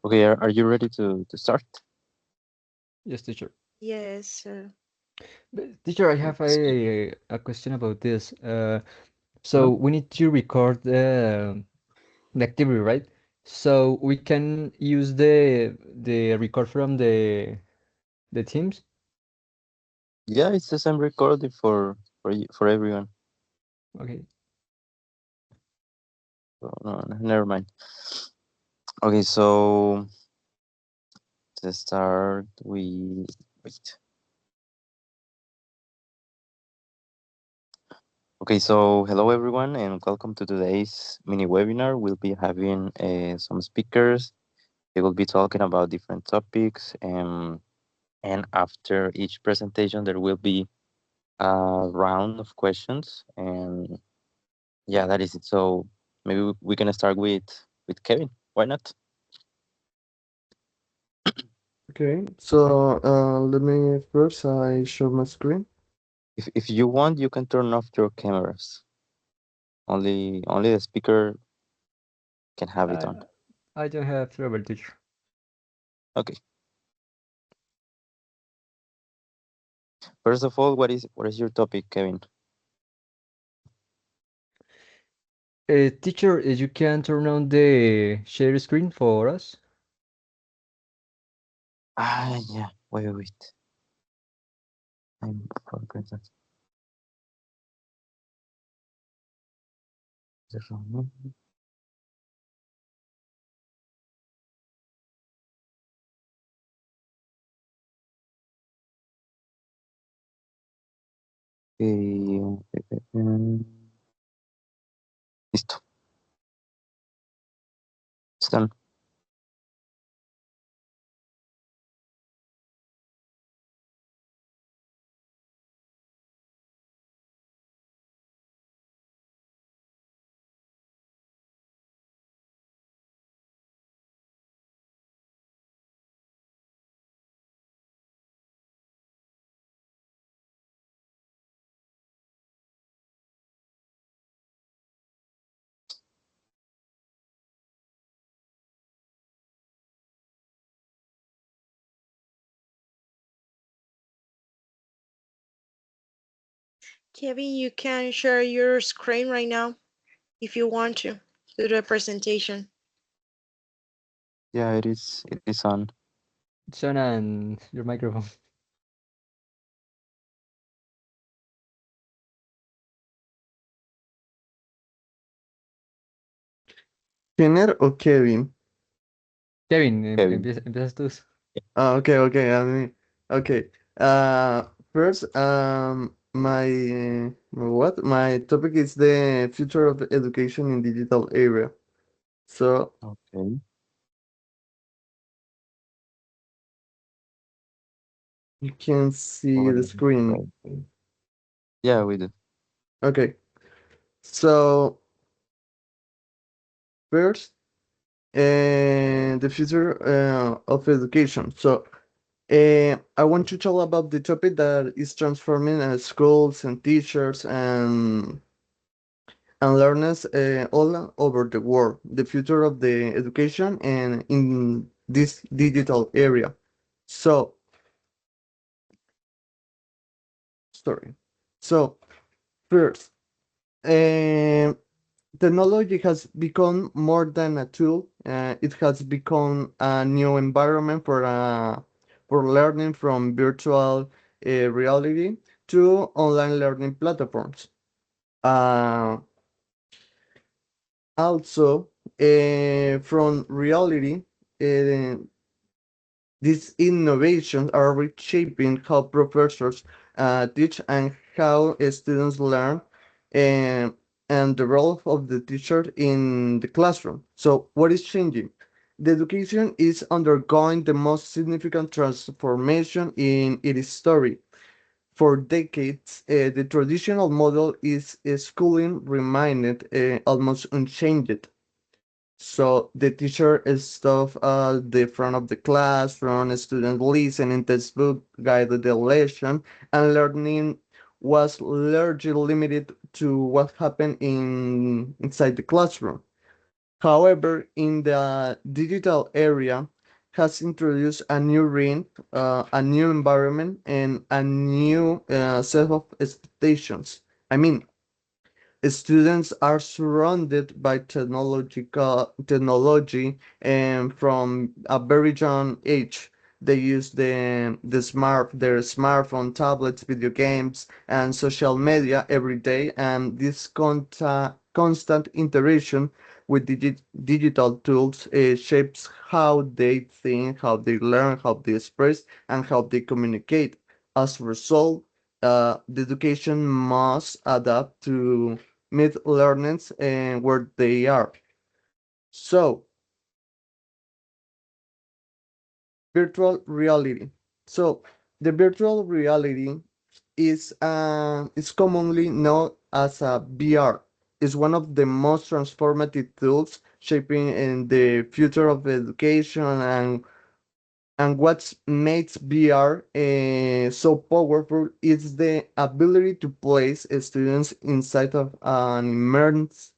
Okay, are you ready to start? Yes, teacher. Yes. Teacher, I have It's good. a question about this. Uh-huh. So we need to record the activity, right? So we can use the record from the Teams. Yeah, it's the same recording for everyone. Okay. So, no, never mind. Okay, so to start, we wait. Okay, so hello everyone, and welcome to today's mini webinar. We'll be having some speakers. They will be talking about different topics, and after each presentation, there will be a round of questions. And yeah, that is it. So maybe we can start with Kevin. Why not? Okay, so let me first I show my screen. If you want, you can turn off your cameras. Only the speaker can have it I on. I don't have trouble, teacher. Okay. First of all, what is your topic, Kevin? Teacher, you can turn on the share screen for us. Ah, yeah. Wait. I'm forgot the wrong. Listo. It's done. Kevin, you can share your screen right now if you want to do the presentation. Yeah, it is on. Turn on your microphone. Kenner o Kevin? Kevin, Kevin. empiezas tú. Okay, I mean, okay. First, my topic is the future of education in digital area. So Okay. you can see the Already. screen. Right. Yeah, we do. Okay, so first, the future of education. So I want to talk about the topic that is transforming schools and teachers and learners all over the world. The future of the education and in this digital area. So, sorry. So first, um technology has become more than a tool. It has become a new environment for learning from virtual reality to online learning platforms. Uh, Also, from reality, uh, these innovations are reshaping how professors teach and how students learn, and, and the role of the teacher in the classroom. So, what is changing? The education is undergoing the most significant transformation in its story. For decades, the traditional model is schooling remained almost unchanged. So the teacher is stuff at the front of the classroom, students listening, textbook guided the lesson, and learning was largely limited to what happened inside the classroom. However, in the digital area, has introduced a new ring, a new environment, and a new set of expectations. I mean, students are surrounded by technology, and from a very young age they use their smartphone, tablets, video games, and social media every day, and this constant interaction with digital tools shapes how they think, how they learn, how they express, and how they communicate. As a result, the education must adapt to meet learners and where they are. So, virtual reality. So, the virtual reality is commonly known as a VR. It's one of the most transformative tools shaping in the future of education, and what makes VR so powerful is the ability to place students inside of an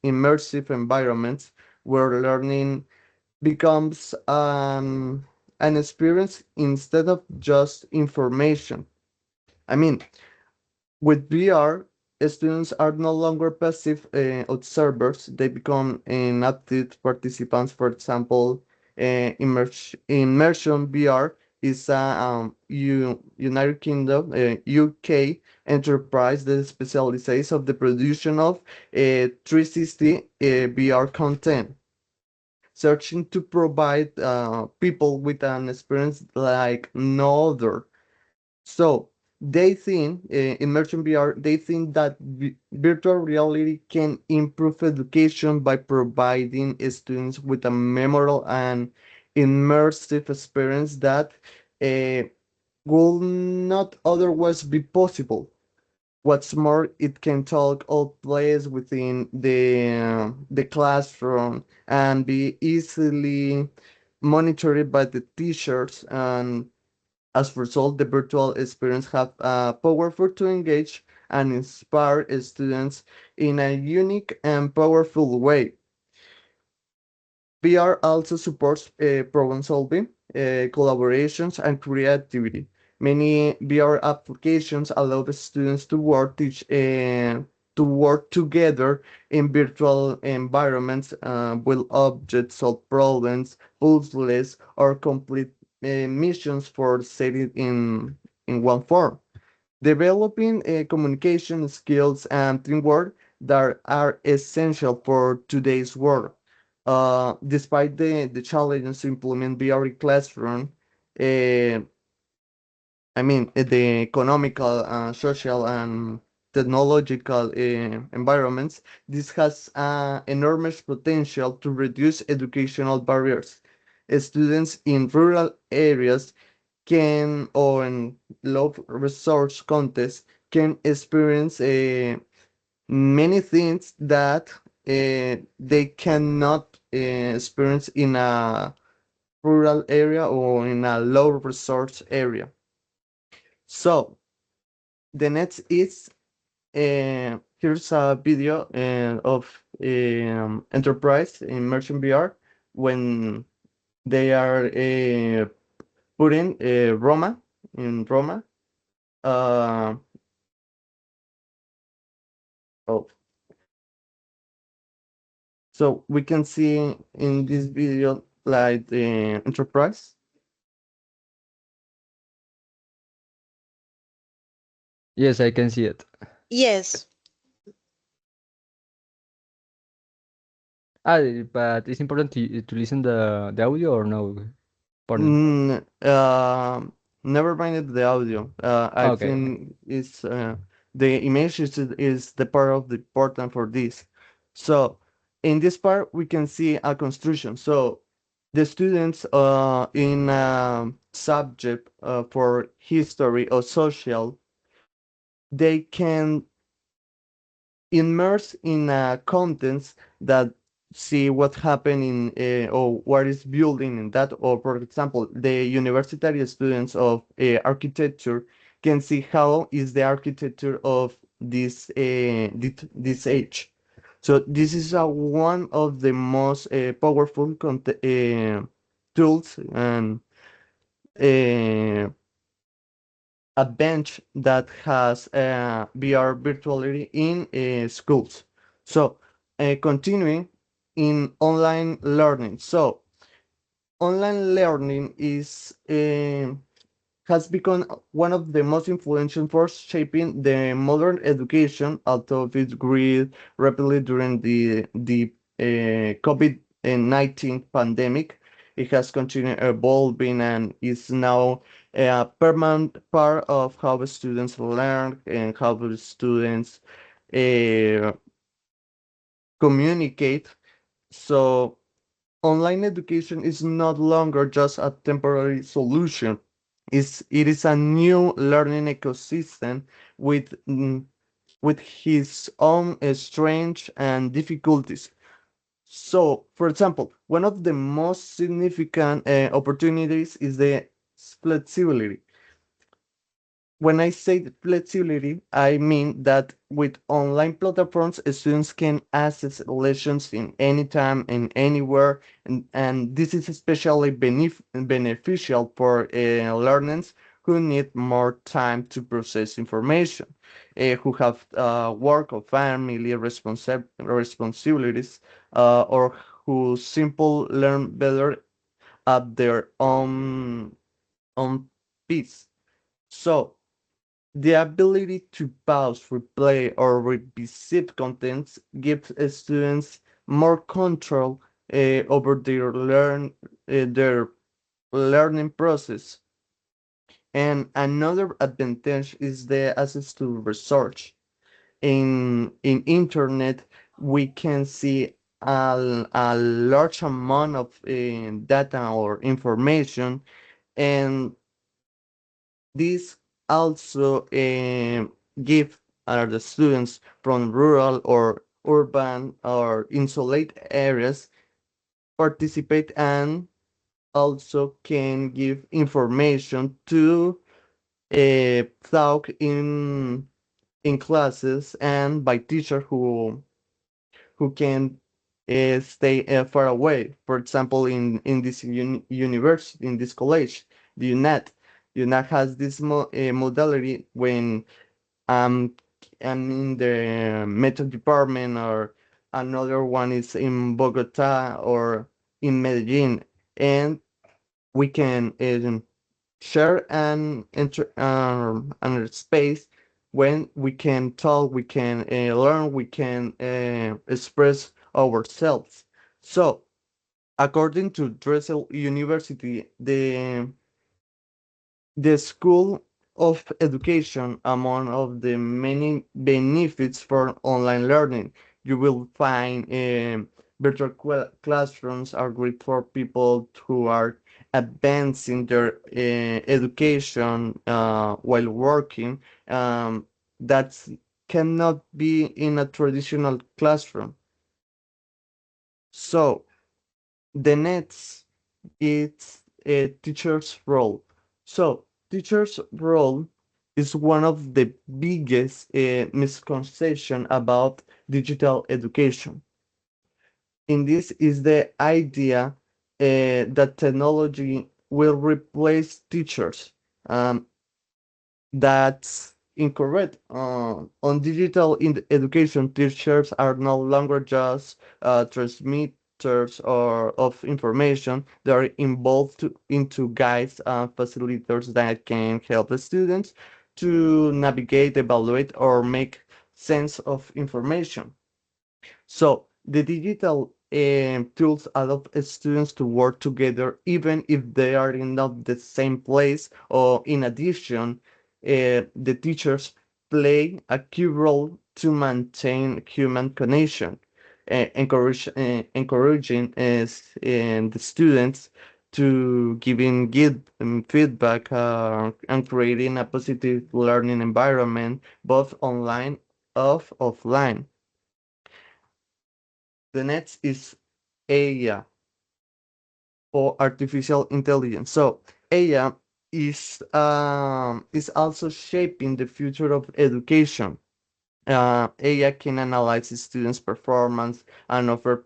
immersive environment where learning becomes an experience instead of just information. I mean, with VR, students are no longer passive observers, they become active participants. For example, immersion VR is a United Kingdom, UK enterprise that specializes of the production of 360 VR content, searching to provide people with an experience like no other. So they think, immersion VR, they think that virtual reality can improve education by providing students with a memorable and immersive experience that uh, will not otherwise be possible. What's more, it can take all place within the classroom and be easily monitored by the teachers, and as a result, the virtual experience have powerful to engage and inspire students in a unique and powerful way. VR also supports problem solving, collaborations, and creativity. Many VR applications allow the students to work together in virtual environments, with objects, solve problems, puzzles, or complete missions for setting in one form, developing communication skills and teamwork that are essential for today's world. Despite the challenges to implement VR classroom, uh, the economical, social, and technological environments, this has enormous potential to reduce educational barriers. Students in rural areas can, or in low resource context, can experience many things that they cannot experience in a rural area or in a low resource area. So the next is, here's a video of enterprise in merchant VR when they are putting Roma in Roma. Uh, oh, so we can see in this video like the enterprise. Yes, I can see it. Yes. Ah, but it's important to listen the audio or no, partner? Mm, never mind the audio. I Okay. think it's the image is the part of the important for this. So in this part we can see a construction. So the students in subject for history or social, they can immerse in contents that see what happened in or what is building in that, or for example the university students of architecture can see how is the architecture of this age. So this is one of the most powerful tools and uh, a bench that has VR virtually in schools. So continuing in online learning. So online learning is has become one of the most influential forces shaping the modern education, although it grew rapidly during the COVID-19 pandemic. It has continued evolving and is now a permanent part of how students learn and how the students uh, communicate. So online education is not longer just a temporary solution. It is a new learning ecosystem with with his own strengths and difficulties. So, for example, one of the most significant opportunities is the flexibility. When I say flexibility, I mean that with online platforms, students can access lessons in any time and anywhere, and this is especially beneficial for learners who need more time to process information, who have work or family responsibilities, or who simply learn better at their own pace. So, the ability to pause, replay, or revisit contents gives students more control over their learning process. And another advantage is the access to research. In internet, we can see a large amount of data or information, and this also give the students from rural or urban or insulated areas participate and also can give information to talk in classes and by teacher who can stay far away. For example, in this university, in this college, the UNAT has this modality when um, I'm in the metro department or another one is in Bogota or in Medellin, and we can share an space when we can talk, we can learn, we can express ourselves. So, according to Dressel University, the School of Education, among of the many benefits for online learning, you will find virtual classrooms are great for people who are advancing their education while working. That cannot be in a traditional classroom. So the next it's a teacher's role. So, teacher's role is one of the biggest misconception about digital education. In this is the idea that technology will replace teachers. Um, that's incorrect. On digital in education, teachers are no longer just transmitters or of information. They are involved into guides and facilitators that can help the students to navigate, evaluate, or make sense of information. So the digital tools allow students to work together even if they are in not the same place. Or in addition, the teachers play a key role to maintain human connection, encouraging the students to giving good feedback and creating a positive learning environment both online of offline. The next is AI or artificial intelligence. So AI is also shaping the future of education. AI can analyze students' performance and offer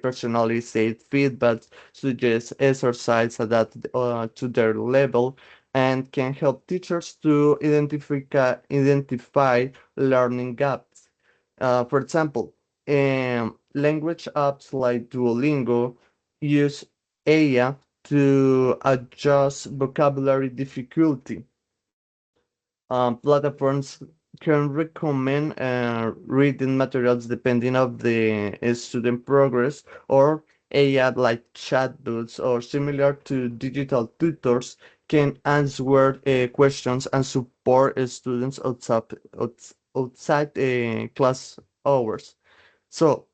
personalized feedback, suggest exercise adapted to their level, and can help teachers to identify learning gaps. For example, language apps like Duolingo use AI to adjust vocabulary difficulty. Platforms can recommend reading materials depending of the student progress, or AI like chatbots or similar to digital tutors can answer questions and support students outside class hours. So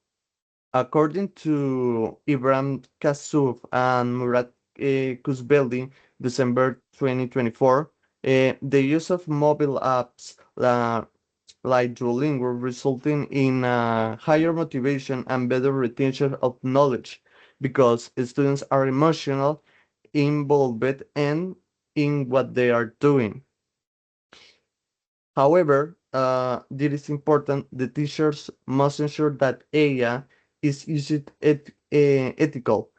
according to Ibrahim Kassouf and Murat Kuzbeldi, December 2024, the use of mobile apps like Duolingo resulting in higher motivation and better retention of knowledge because students are emotional, involved, and in what they are doing. However, it is important the teachers must ensure that AI is used ethical,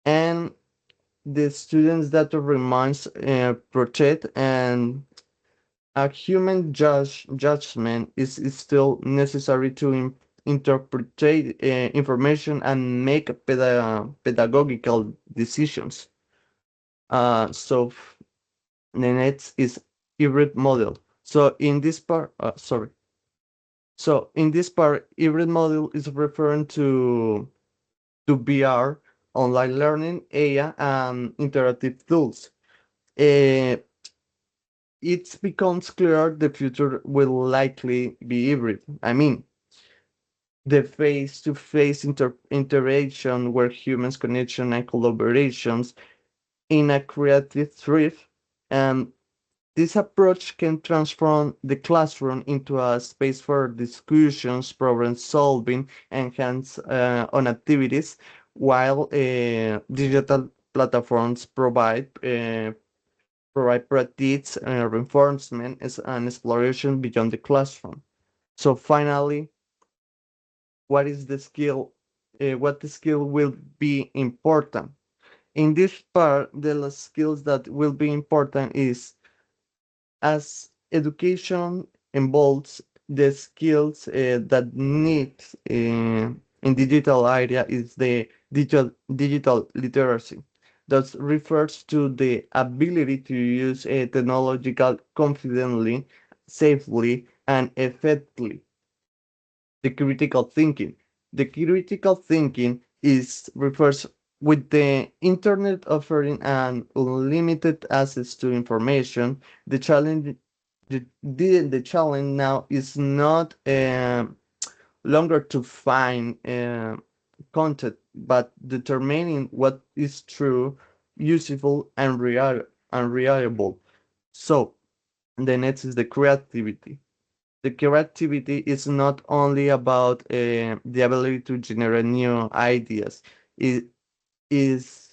and the students' data remains protect, and a human judgment is still necessary to interpret information and make pedagogical decisions. So the next is hybrid model. So in this part, sorry. So in this part, hybrid model is referring to VR, online learning, AI, and interactive tools. Uh, it becomes clear the future will likely be hybrid. I mean, the face-to-face interaction where humans connection and collaborations in a creative thrift, and this approach can transform the classroom into a space for discussions, problem solving, and hands-on activities, while digital platforms provide practice, reinforcement, and exploration beyond the classroom. So finally, what is the skill? What the skill will be important? In this part, the skills that will be important is as education involves the skills that need in digital area is the digital literacy. That refers to the ability to use technological confidently, safely, and effectively. The critical thinking. The critical thinking is refers with the internet offering an unlimited access to information. The challenge the challenge now is not longer to find content, but determining what is true, useful, and reliable. So the next is the creativity. The creativity is not only about the ability to generate new ideas. It is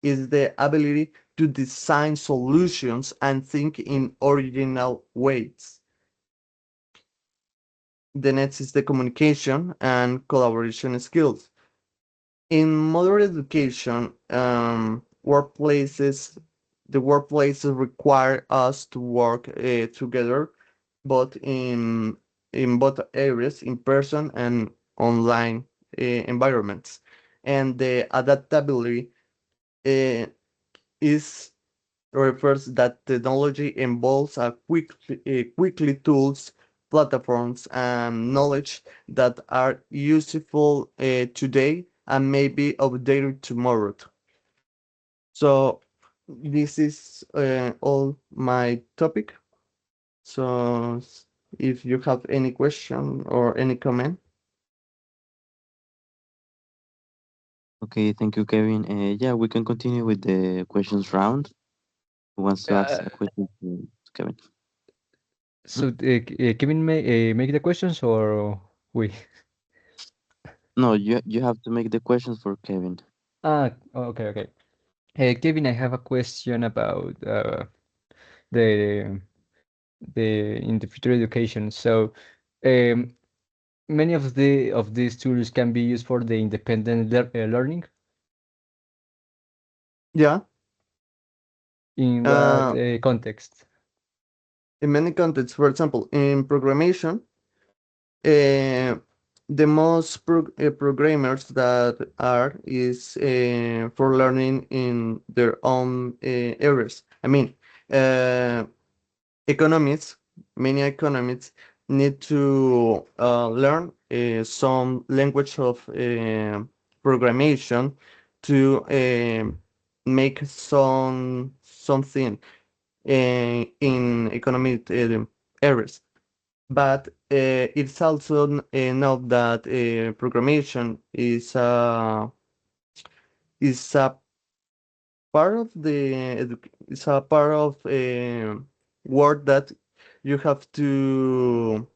the ability to design solutions and think in original ways. The next is the communication and collaboration skills. In modern education, the workplaces require us to work together, both in both areas, in person and online environments. And the adaptability uh, is refers that technology involves quickly tools, platforms, and knowledge that are useful today and may be outdated tomorrow. So this is all my topic. So if you have any question or any comment. Okay, thank you, Kevin. Yeah, we can continue with the questions round. Who wants to ask Uh, a question to Kevin? Mhm. so Kevin may make the questions or we? No, you have to make the questions for Kevin. Okay, okay. Kevin, I have a question about the the in the future education. So, Um, Many of these tools can be used for the independent learning. Yeah. In what Uh, context? in many contexts, for example, in programmation, uh, the most programmers that are is for learning in their own areas. I mean, uh, economists, many economists need to learn some language of programmation to make something in economic areas. But it's also known that programmation is a part of it's a part of work that you have to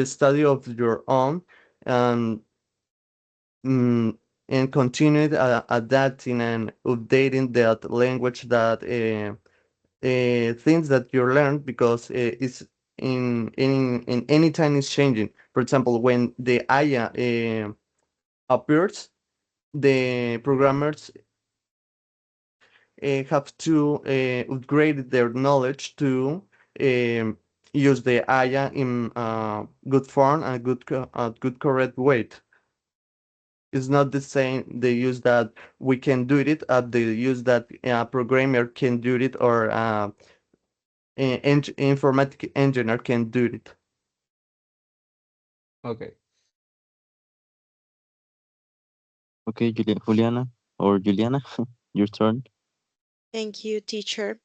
study of your own and mm, and continue adapting and updating that language that things that you learn because it's in any time is changing. For example, when the AI appears, the programmers have to upgrade their knowledge to um, use the AI in good form and good correct way. It's not the same the use that we can do it at the use that a programmer can do it or informatic engineer can do it. Okay. Okay, Juliana or Juliana, your turn. Thank you, teacher.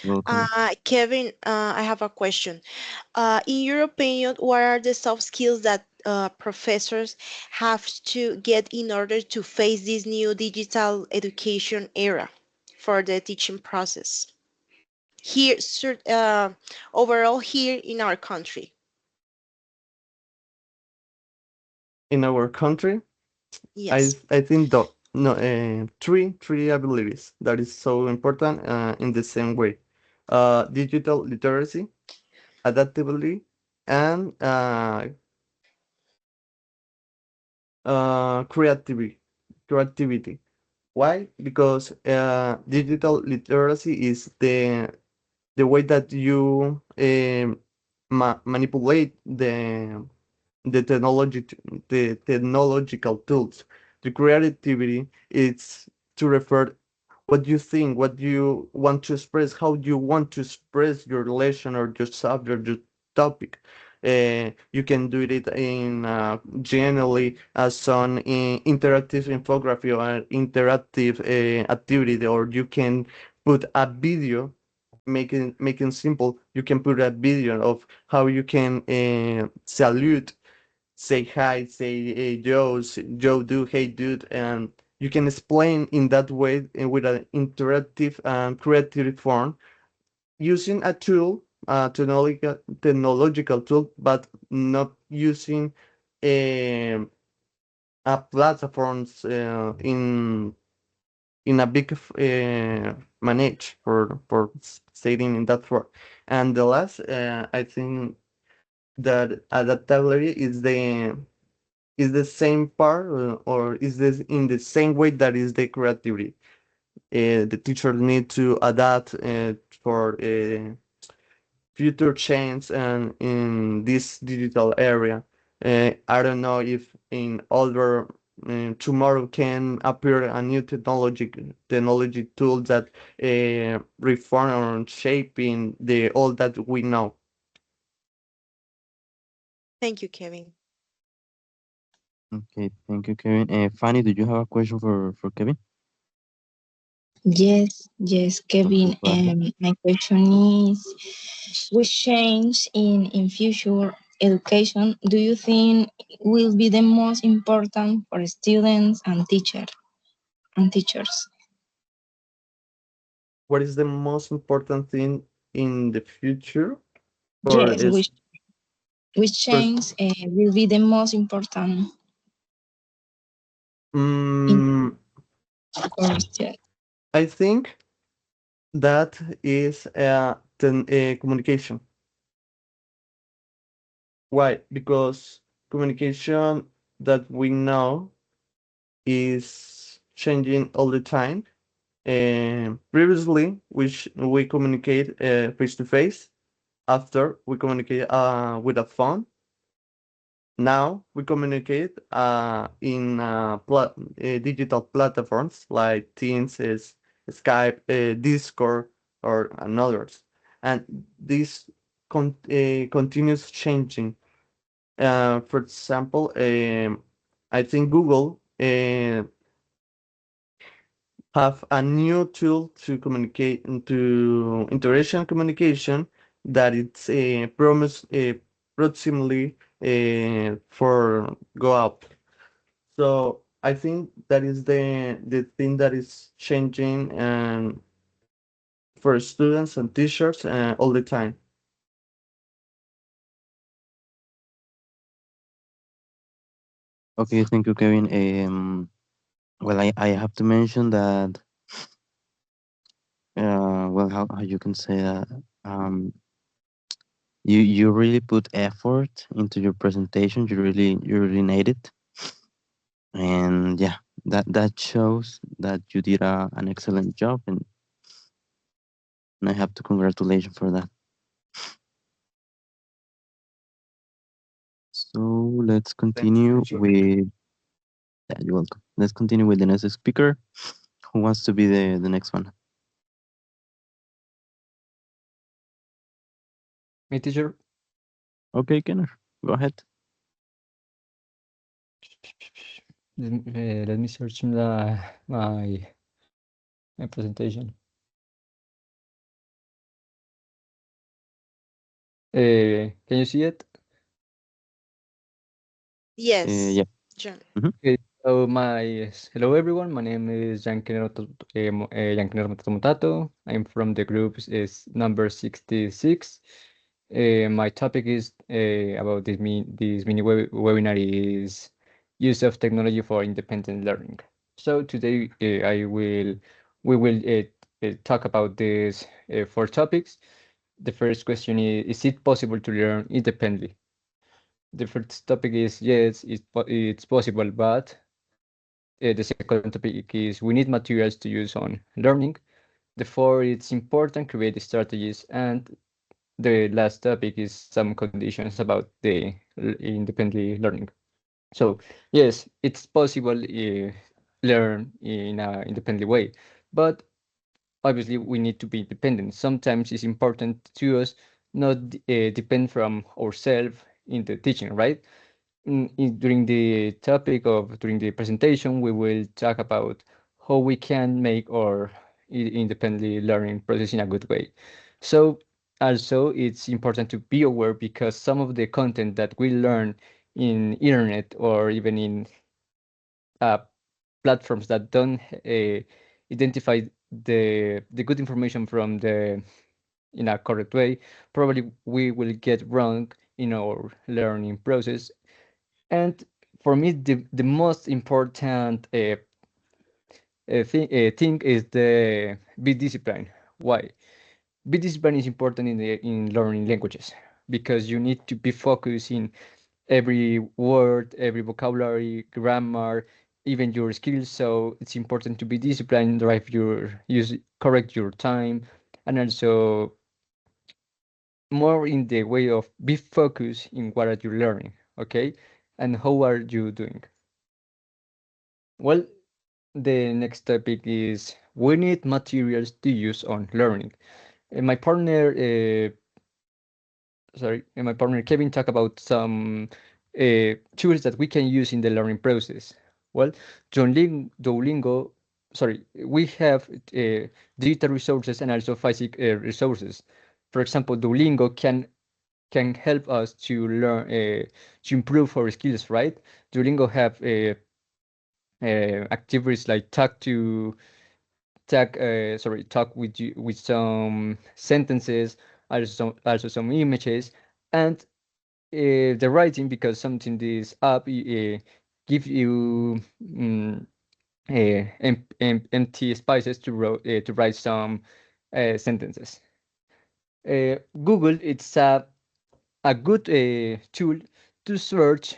Welcome. Kevin, I have a question. In your opinion, what are the soft skills that professors have to get in order to face this new digital education era for the teaching process here, overall here in our country? In our country, Yes. I think that no three abilities that is so important in the same way. Digital literacy, adaptability, and creativity. Creativity. Why? Because digital literacy is the way that you manipulate the the technological tools. The creativity is to refer what you think, what you want to express, how you want to express your relation or your subject, your topic. You can do it in generally as an interactive infography or interactive activity, or you can put a video, making simple. You can put a video of how you can salute, say hi, say hey, Joe, do, hey, dude, and you can explain in that way with an interactive and creative form using a tool, technological tool, but not using um a platforms in a big manage for stating in that form. And the last, I think that adaptability is the same part or is this in the same way that is the creativity. The teacher need to adapt for future change and in this digital area. I don't know if in other tomorrow can appear a new technology tool that reform or shaping the all that we know. Thank you, Kevin. Okay, thank you, Kevin. Fanny, do you have a question for Kevin? Yes, yes, Okay, Kevin. go ahead. My question is, which change in future education do you think will be the most important for students and teachers? What is the most important thing in the future for Yes, is which first change will be the most important in mm, course? Yes. I think that is communication. Why? Because communication that we know is changing all the time. And previously, we communicate face to face. After we communicate with a phone. Now we communicate in digital platforms like Teams, Skype, Discord, or and others. And this continues changing. For example, I think Google have a new tool to communicate to interaction communication that it's proximally for go up. So I think that is the thing that is changing and for students and teachers all the time. Okay, thank you, Kevin. Well, I have to mention that, well, how you can say that, you really put effort into your presentation. You really made it, and yeah, that shows that you did an excellent job, and I have to congratulate you for that. So let's Thanks, continue teacher. with, yeah, you're welcome. Let's continue with the next speaker. Who wants to be the next one? Me, teacher. Okay, Kenner, go ahead. Let me search my presentation. Can you see it? Yes, Yeah. John. Hmm. Okay, so hello everyone. My name is Giancarlo Mutato. I'm from the group is number 66. My topic is about this mini webinar is use of technology for independent learning. So today we will talk about these four topics. The first question is it possible to learn independently? The first topic is yes, it's possible, but the second topic is we need materials to use on learning. The four, it's important create strategies, and the last topic is some conditions about the independently learning. So yes, it's possible learn in an independent way, but obviously we need to be independent. Sometimes it's important to us not depend from ourselves in the teaching, right? During the topic of during the presentation, we will talk about how we can make our independently learning process in a good way. So also it's important to be aware because some of the content that we learn in internet or even in uh, platforms that don't identify the good information from the in a correct way, probably we will get wrong in our learning process. And for me, the most important thing is the be discipline. Why? Be discipline is important in learning languages because you need to be focused in every word, every vocabulary, grammar, even your skills. So it's important to be disciplined, drive your use, correct your time, and also more in the way of be focused in what are you learning, okay, and how are you doing. Well, the next topic is we need materials to use on learning. And my partner Kevin talked about some tools that we can use in the learning process. Well, Duolingo, sorry, we have digital resources and also physical resources. For example, Duolingo can help us to learn to improve our skills, right? Duolingo have activities like talk with you with some sentences, also some images, and the writing because something this app give you empty spaces to write some sentences. Google it's a good tool to search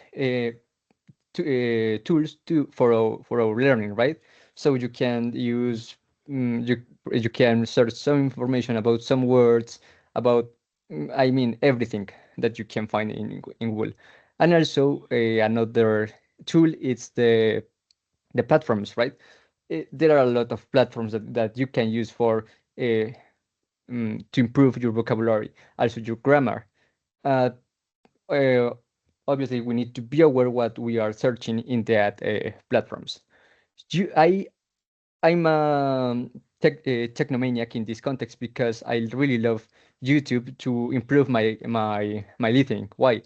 tools for our learning, right? So you can use you can search some information about some words about I mean everything that you can find in Google. And also another tool is the platforms, right? There are a lot of platforms that you can use for uh, to improve your vocabulary, also your grammar. Uh, uh, Obviously, we need to be aware what we are searching in that platforms. You, I'm a technomaniac in this context because I really love YouTube to improve my listening. Why?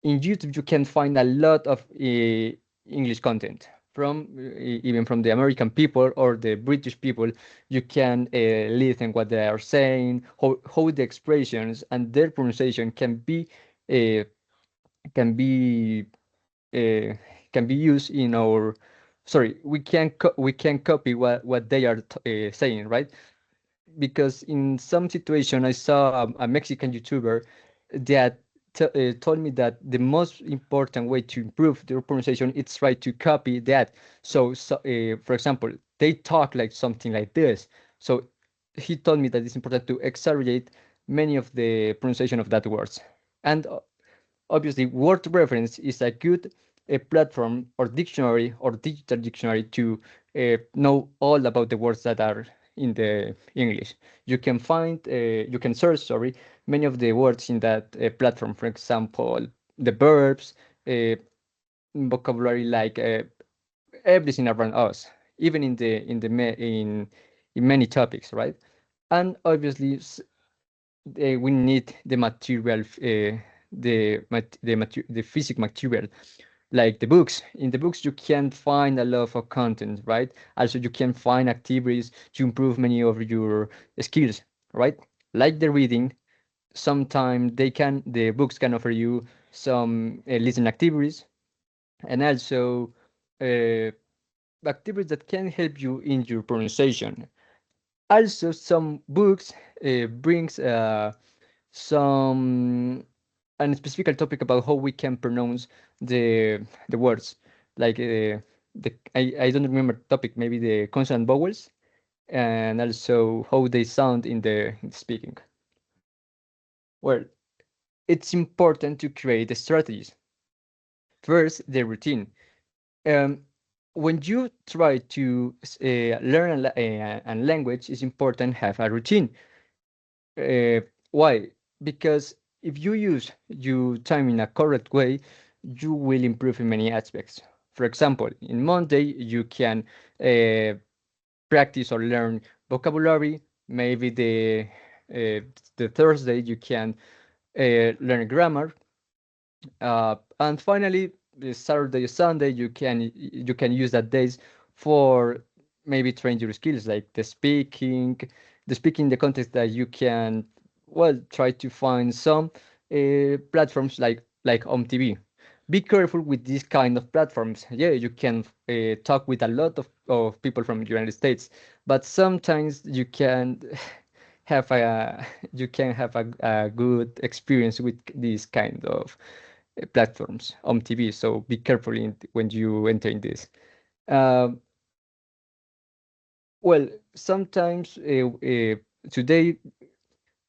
In YouTube, you can find a lot of English content from even from the American people or the British people. You can listen what they are saying, how the expressions and their pronunciation uh, can be uh, can be used in our sorry we can copy what they are saying, right? Because in some situation I saw a Mexican YouTuber that told me that the most important way to improve their pronunciation is try to copy that. So for example, they talk like something like this. So he told me that it's important to exaggerate many of the pronunciation of that words. And obviously, word reference is a good platform or dictionary or digital dictionary to know all about the words that are in the English. You can search, sorry, many of the words in that platform. For example, the verbs, uh, vocabulary like everything around us, even in many topics, right? And obviously, we need the material, the physical material, like the books. In the books, you can find a lot of content, right? Also, you can find activities to improve many of your skills, right? Like the reading, sometimes the books can offer you some listening activities and also uh, activities that can help you in your pronunciation. Also, some books brings some a specific topic about how we can pronounce the words like I don't remember the topic, maybe the consonant vowels and also how they sound in the speaking. Well, it's important to create the strategies. First, the routine. um, when you try to learn a language, it's important to have a routine. Why? Because if you use your time in a correct way, you will improve in many aspects. For example, in Monday, you can uh, practice or learn vocabulary. Maybe the Thursday, you can learn grammar. And finally, the Saturday, Sunday, you can use that days for maybe train your skills like the speaking, the context that you can well try to find some platforms like OMTV. Be careful with these kind of platforms. Yeah, you can talk with a lot of people from the United States, but sometimes you can have a you can have a good experience with these kind of platforms on TV. So be careful when you enter in this. Um, well, sometimes today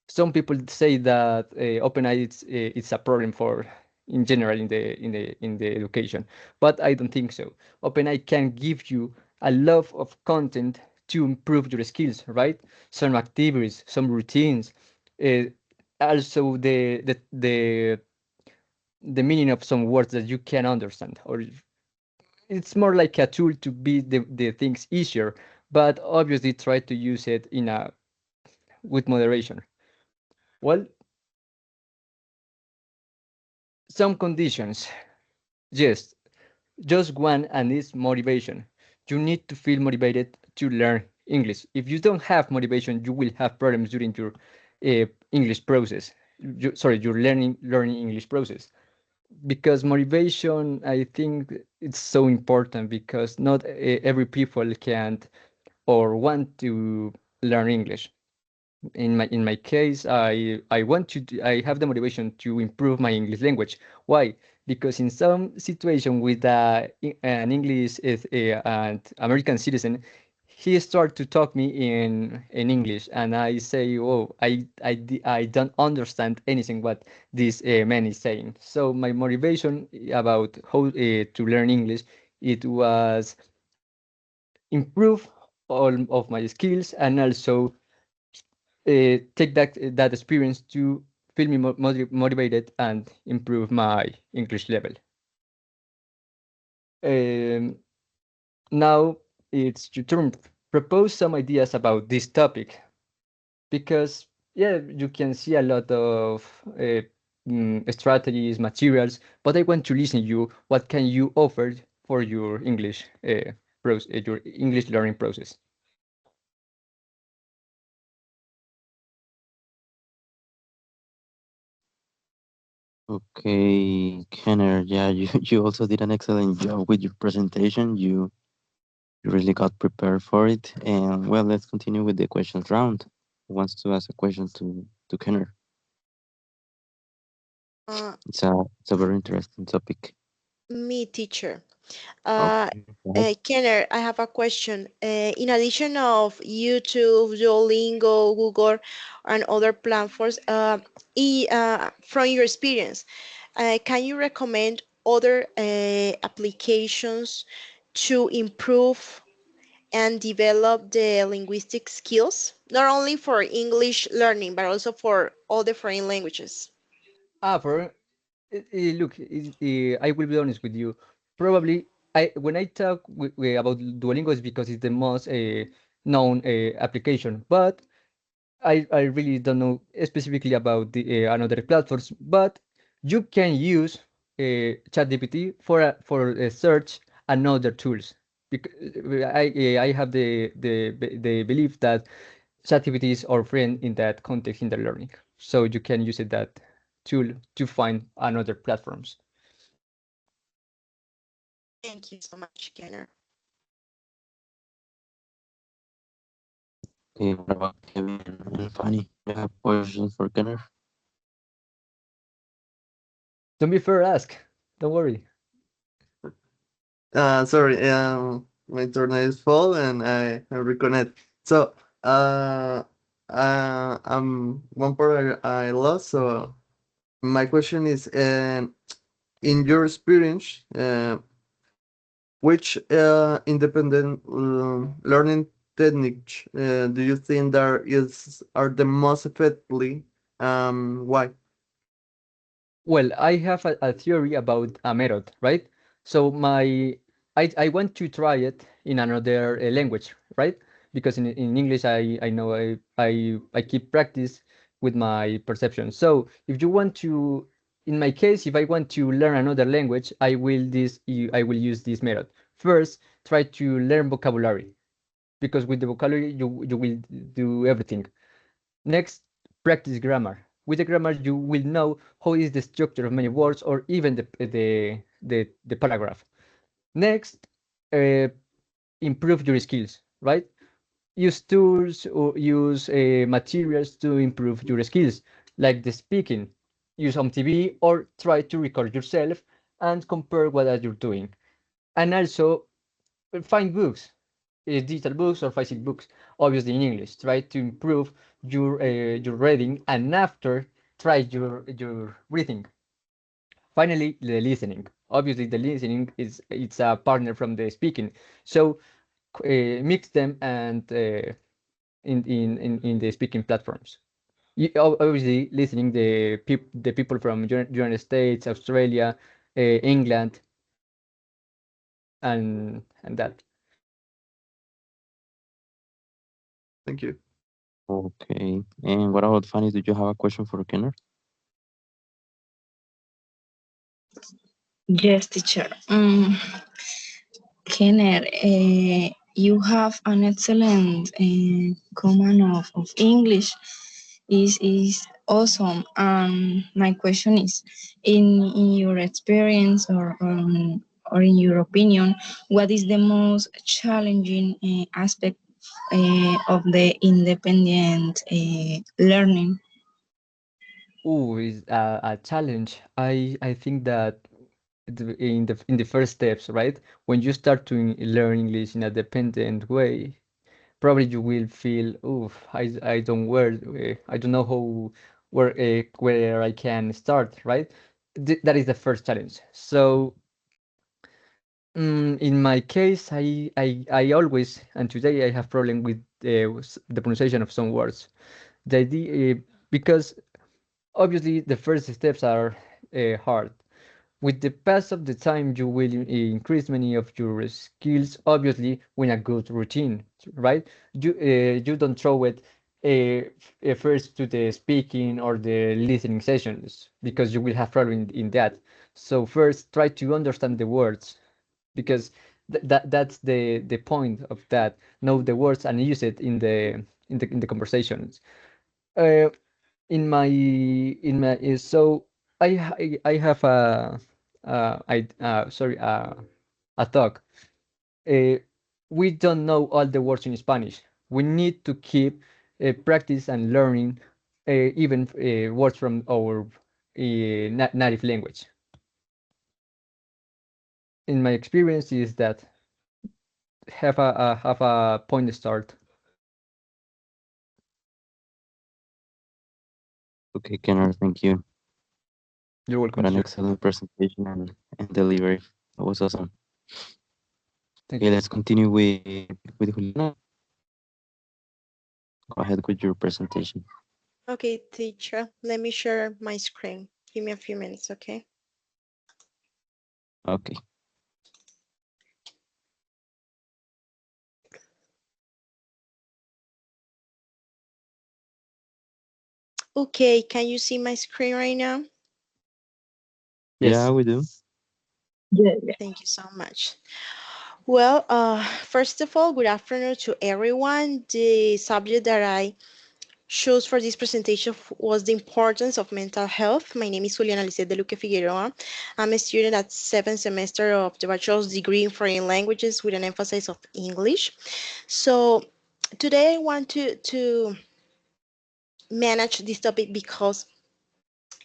some people say that OpenAI it's a problem for in general in the education, but I don't think so. OpenAI can give you a lot of content to improve your skills, right? Some activities, some routines, uh, also the meaning of some words that you can understand, or it's more like a tool to be the things easier, but obviously try to use it in a with moderation. Well, some conditions, yes, just one and is motivation. You need to feel motivated to learn English. If you don't have motivation, you will have problems during your English process. Your learning English process. Because motivation, I think it's so important because not every people can or want to learn English. In my case, I want to I have the motivation to improve my English language. Why? Because in some situation with an English is an American citizen, he start to talk me in English, and I say, "Oh, I don't understand anything what this man is saying." So my motivation about how to learn English, it was improve all of my skills and also take that experience to feel me motivated and improve my English level. Um, Now it's your turn. Propose some ideas about this topic because yeah, you can see a lot of strategies, materials, but I want to listen you. What can you offer for your English your English learning process? Okay, Kenner, yeah, you, you also did an excellent job with your presentation. You really got prepared for it. And well, let's continue with the questions round. Who wants to ask a question to Kenner? Uh, It's a very interesting topic. Me, teacher. Uh, Okay, go ahead. Kenner, I have a question. In addition of YouTube, Duolingo, Google, and other platforms, from your experience, can you recommend other applications to improve and develop the linguistic skills, not only for English learning, but also for all the foreign languages? For look, I will be honest with you. Probably, I when I talk about Duolingo is because it's the most known application. But I really don't know specifically about the another platforms. But you can use ChatGPT for search and other tools. Because I have the belief that ChatGPT is our friend in that context in the learning. So you can use it that tool to find another platforms. Thank you so much, Kenner. Okay, what about Kevin and Fanny? You have questions for Kenner? Don't be fair, ask. Don't worry. Sorry, my internet is full and I reconnect. So, one part I lost. So, my question is, in your experience, which independent learning techniques do you think are the most effectively? Why? Well, I have a theory about a method, right? So I want to try it in another language, right? Because in English I know I keep practice with my perception. So if you want to, in my case, if I want to learn another language, I will use this method. First, try to learn vocabulary because with the vocabulary you will do everything. Next, practice grammar. With the grammar, you will know how is the structure of many words or even the paragraph. Next, uh, improve your skills, right? Use tools or use materials to improve your skills, like the speaking. Use on TV or try to record yourself and compare what are you doing. And also find books, digital books or physical books, obviously in English. Try to improve your reading, and after try your reading. Finally, the listening. Obviously, the listening is it's a partner from the speaking. So mix them and in the speaking platforms. Obviously, listening the people from United States, Australia, England, and that. Thank you. Okay. And what about Fanny? Do you have a question for Kenner? Yes, teacher. Kenner, you have an excellent command of English. Is awesome. My question is, in your experience or in your opinion, what is the most challenging aspect of the independent learning? Oh, is a challenge. I think that in the first steps, right? When you start to learn English in a dependent way, probably you will feel, oh, I don't know how where I can start, right? That is the first challenge. So in my case, I always and today I have problem with the pronunciation of some words. The idea because obviously the first steps are hard. With the pass of the time, you will increase many of your skills, obviously, with a good routine, right? You don't throw it first to the speaking or the listening sessions because you will have problem in that. So first, try to understand the words because that's the point of that. Know the words and use it in the conversations. Uh, so I have a thought. Uh, we don't know all the words in Spanish. We need to keep practice and learning even words from our native language. In my experience, is that have a point to start. Okay, Kenner, thank you. You're welcome, What an teacher. excellent presentation and delivery. That was awesome. Thank Okay, you. let's continue with Juliana. Go ahead with your presentation. Okay, teacher, let me share my screen. Give me a few minutes, okay? Okay. Okay, can you see my screen right now? Yeah, Yes. we do. Yeah. Thank you so much. Well, first of all, good afternoon to everyone. The subject that I chose for this presentation was the importance of mental health. My name is Juliana Lisset de Luque Figueroa. I'm a student at seventh semester of the bachelor's degree in foreign languages with an emphasis of English. So today I want to manage this topic because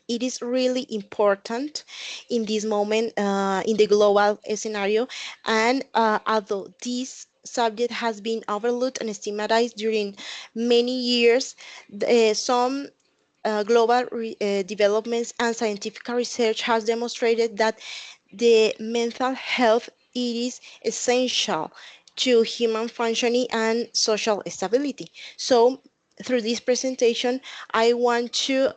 it is really important in this moment in the global scenario. And although this subject has been overlooked and stigmatized during many years, some global developments and scientific research has demonstrated that the mental health it is essential to human functioning and social stability. So through this presentation, I want to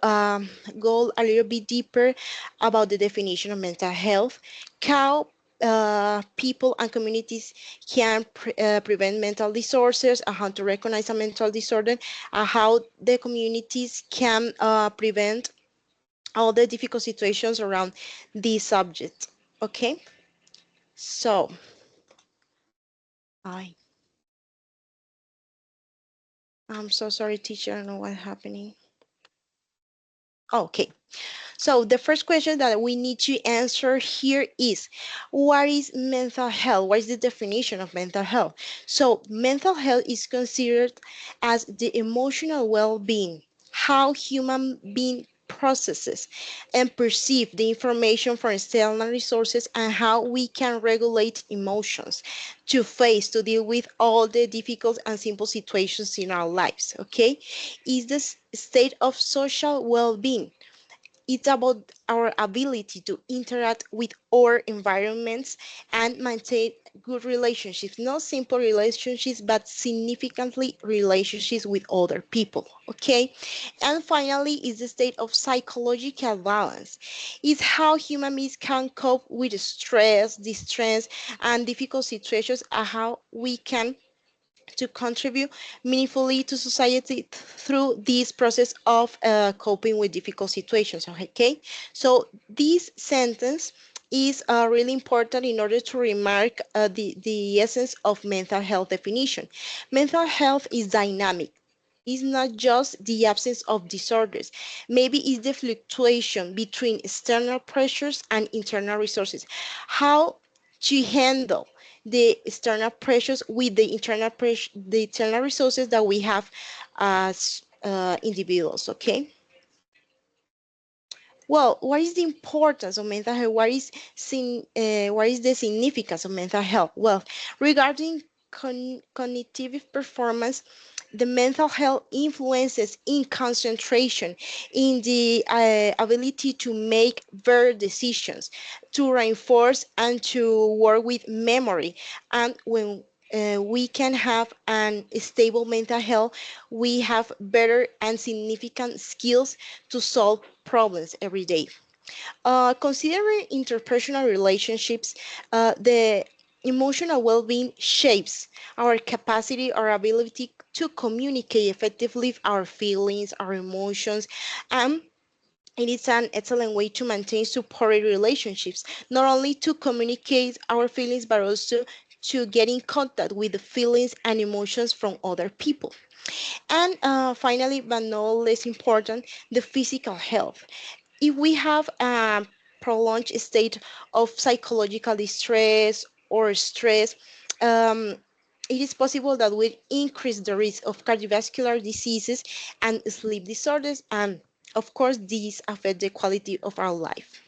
go a little bit deeper about the definition of mental health, how people and communities can prevent mental disorders, and how to recognize a mental disorder, and how the communities can prevent all the difficult situations around this subject. Okay, so I I'm so sorry, teacher. I don't know what's happening. Okay. So the first question that we need to answer here is, what is mental health? What is the definition of mental health? So mental health is considered as the emotional well-being, how human being processes and perceive the information from external resources, and how we can regulate emotions to deal with all the difficult and simple situations in our lives. Okay, is the state of social well-being. It's about our ability to interact with our environments and maintain good relationships, not simple relationships, but significantly relationships with other people. Okay. And finally, is the state of psychological balance. It's how human beings can cope with stress, distress, and difficult situations, and how we can to contribute meaningfully to society through this process of coping with difficult situations. Okay, so this sentence is really important in order to remark the essence of mental health definition. Mental health is dynamic. It's not just the absence of disorders. Maybe it's the fluctuation between external pressures and internal resources. How to handle the external pressures with the internal pressure, the internal resources that we have as individuals. Okay. Well, what is the importance of mental health? What is the significance of mental health? Well, regarding cognitive performance, the mental health influences in concentration, in the ability to make better decisions, to reinforce and to work with memory. And when we can have an stable mental health, we have better and significant skills to solve problems every day. Considering interpersonal relationships, the emotional well-being shapes our capacity, our ability to communicate effectively our feelings, our emotions, and it is an excellent way to maintain supportive relationships, not only to communicate our feelings, but also to get in contact with the feelings and emotions from other people. And finally, but no less important, the physical health. If we have a prolonged state of psychological distress or stress, um, it is possible that we increase the risk of cardiovascular diseases and sleep disorders, and of course, these affect the quality of our life.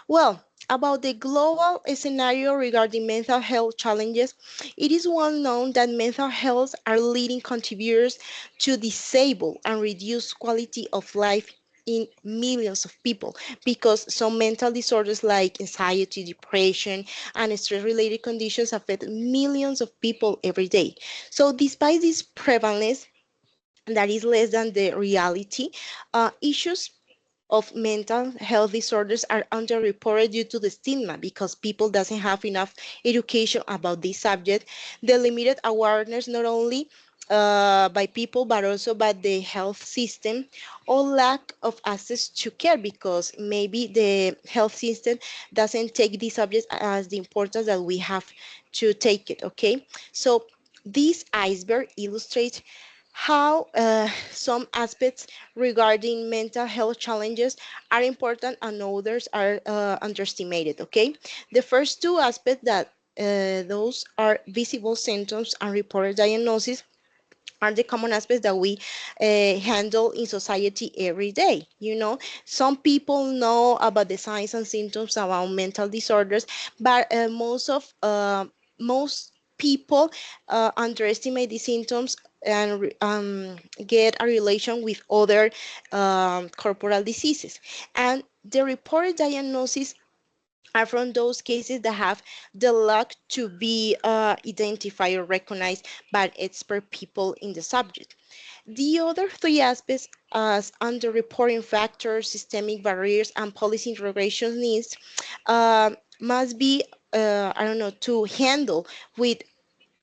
Well, about the global scenario regarding mental health challenges, it is well known that mental health are leading contributors to disable and reduce quality of life in millions of people because some mental disorders like anxiety, depression, and stress related conditions affect millions of people every day. So, despite this prevalence, that is less than the reality, issues of mental health disorders are underreported due to the stigma because people doesn't have enough education about this subject, the limited awareness not only by people but also by the health system, or lack of access to care because maybe the health system doesn't take this subject as the importance that we have to take it. Okay, so this iceberg illustrates how some aspects regarding mental health challenges are important and others are underestimated. Okay, the first two aspects that those are visible symptoms and reported diagnosis are the common aspects that we handle in society every day. You know, some people know about the signs and symptoms about mental disorders, but most people underestimate the symptoms and get a relation with other corporal diseases. And the reported diagnosis are from those cases that have the luck to be identified or recognized by expert people in the subject. The other three aspects, as underreporting factors, systemic barriers, and policy integration needs, must be, I don't know, to handle with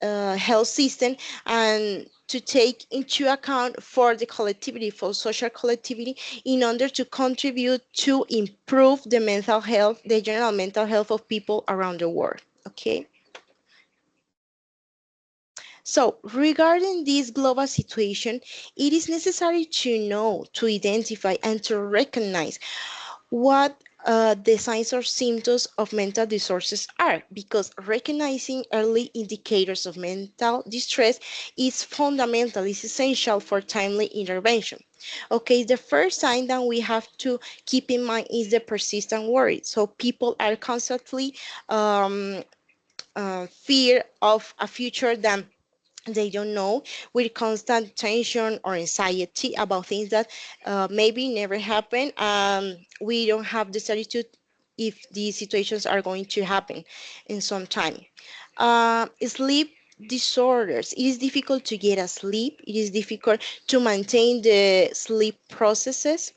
health system and to take into account for the collectivity, for social collectivity, in order to contribute to improve the mental health, the general mental health of people around the world. Okay. So, regarding this global situation, it is necessary to know, to identify, and to recognize what the signs or symptoms of mental disorders are, because recognizing early indicators of mental distress is fundamental, is essential for timely intervention. Okay, the first sign that we have to keep in mind is the persistent worry. So people are constantly fear of a future that they don't know, with constant tension or anxiety about things that maybe never happen. We don't have the certitude if these situations are going to happen in some time. Sleep disorders. It is difficult to get asleep. It is difficult to maintain the sleep processes.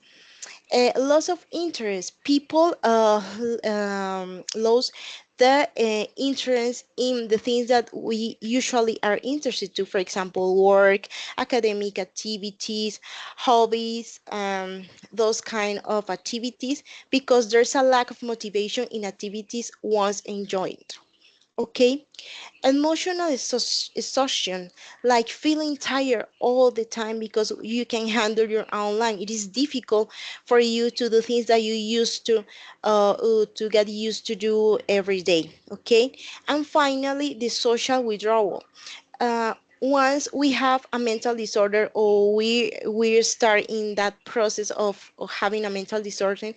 Loss of interest. People lose the interest in the things that we usually are interested to. For example, work, academic activities, hobbies, those kind of activities, because there's a lack of motivation in activities once enjoyed. Okay, emotional exhaustion, like feeling tired all the time because you can handle your own life. It is difficult for you to do things that you used to get used to do every day. Okay, and finally, the social withdrawal. Once we have a mental disorder or we start in that process of having a mental disorder,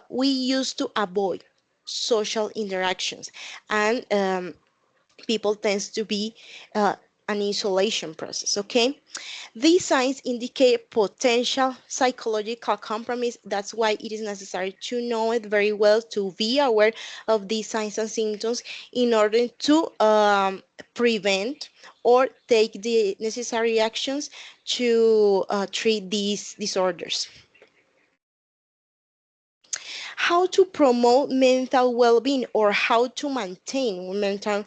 we used to avoid social interactions and people tends to be uh, an isolation process. Okay, these signs indicate potential psychological compromise. That's why it is necessary to know it very well, to be aware of these signs and symptoms in order to prevent or take the necessary actions to treat these disorders. How to promote mental well-being or how to maintain mental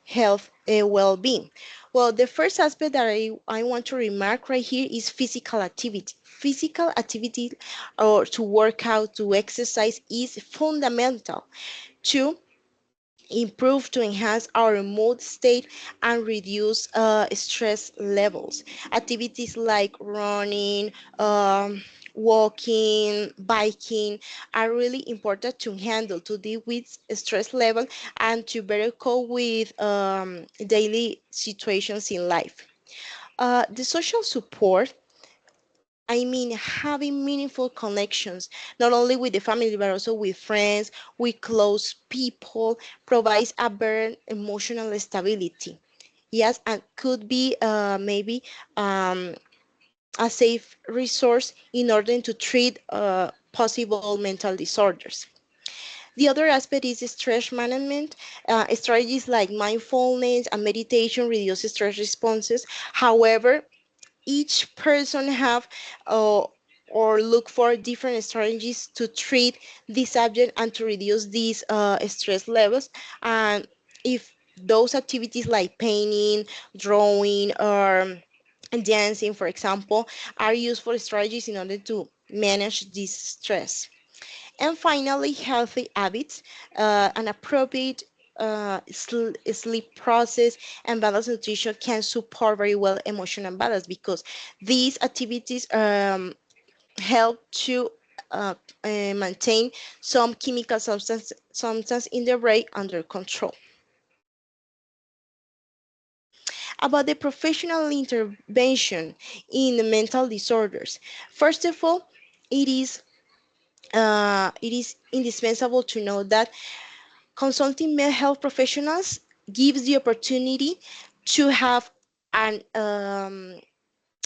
health well-being. Well, the first aspect that I want to remark right here is physical activity. Physical activity or to work out, to exercise is fundamental to improve to enhance our mood state and reduce stress levels. Activities like running, walking, biking are really important to handle, to deal with stress level and to better cope with daily situations in life. The social support, I mean, having meaningful connections, not only with the family, but also with friends, with close people, provides a better emotional stability. Yes, and could be maybe um, a safe resource in order to treat possible mental disorders. The other aspect is stress management. Strategies like mindfulness and meditation reduce stress responses. However, each person have uh, or look for different strategies to treat this subject and to reduce these stress levels. And if those activities like painting, drawing, or dancing, for example, are useful strategies in order to manage this stress. And finally, healthy habits, an appropriate sleep process and balanced nutrition can support very well emotional balance because these activities help to uh, maintain some chemical substance in the brain under control. About the professional intervention in the mental disorders, first of all, it is indispensable to know that consulting mental health professionals gives the opportunity to have an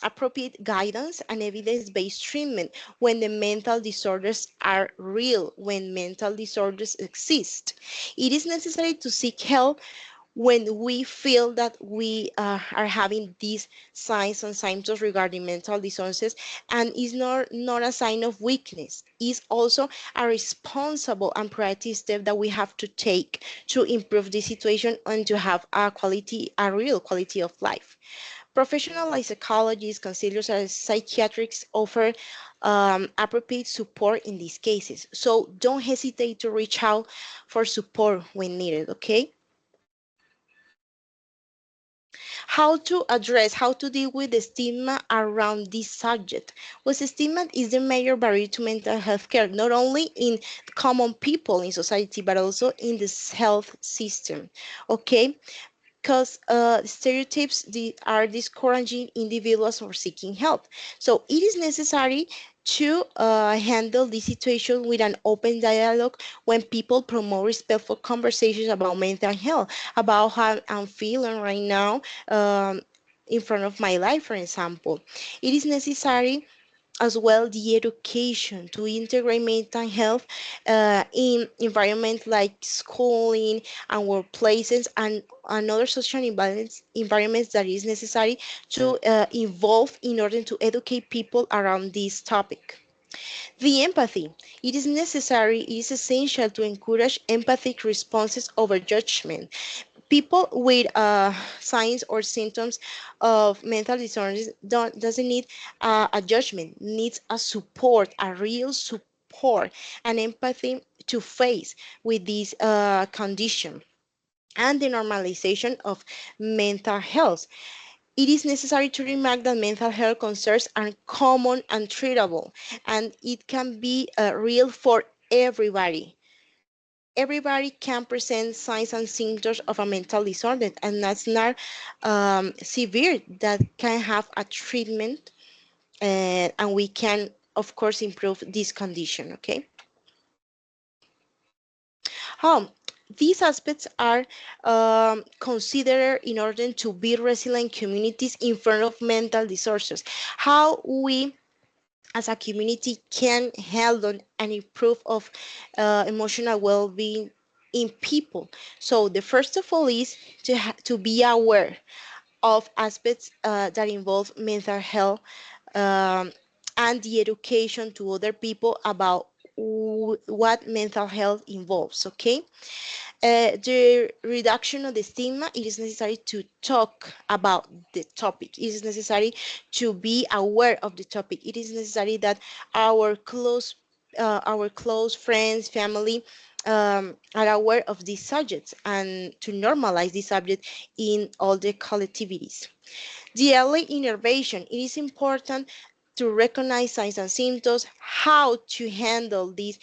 appropriate guidance and evidence-based treatment when the mental disorders are real, when mental disorders exist. It is necessary to seek help when we feel that we are having these signs and symptoms regarding mental disorders, and is not a sign of weakness, is also a responsible and proactive step that we have to take to improve the situation and to have a real quality of life. Professional like psychologists, counselors, and psychiatrists offer appropriate support in these cases. So don't hesitate to reach out for support when needed, okay? How to deal with the stigma around this subject. Well, stigma is the major barrier to mental health care, not only in common people in society, but also in the health system. Okay, because stereotypes are discouraging individuals for seeking help. So it is necessary to handle this situation with an open dialogue when people promote respectful conversations about mental health, about how I'm feeling right now in front of my life, for example. It is necessary as well the education to integrate mental health in environments like schooling and workplaces and other social environments that is necessary to involve in order to educate people around this topic. The empathy. It is necessary, it is essential to encourage empathic responses over judgment. People with signs or symptoms of mental disorders doesn't need a judgment, needs a support, a real support and empathy to face with this condition. and the normalization of mental health. It is necessary to remark that mental health concerns are common and treatable, and it can be real for everybody. Everybody can present signs and symptoms of a mental disorder, and that's not severe. That can have a treatment, and we can, of course, improve this condition. Okay. Um, these aspects are considered in order to build resilient communities in front of mental disorders. How we as a community can handle and improve of emotional well-being in people. So the first of all is to be aware of aspects that involve mental health, um, and the education to other people about what mental health involves. Okay. The reduction of the stigma, it is necessary to talk about the topic. It is necessary to be aware of the topic. It is necessary that our close friends, family, are aware of these subjects and to normalize this subject in all the collectivities. The early intervention, it is important to recognize signs and symptoms, how to handle these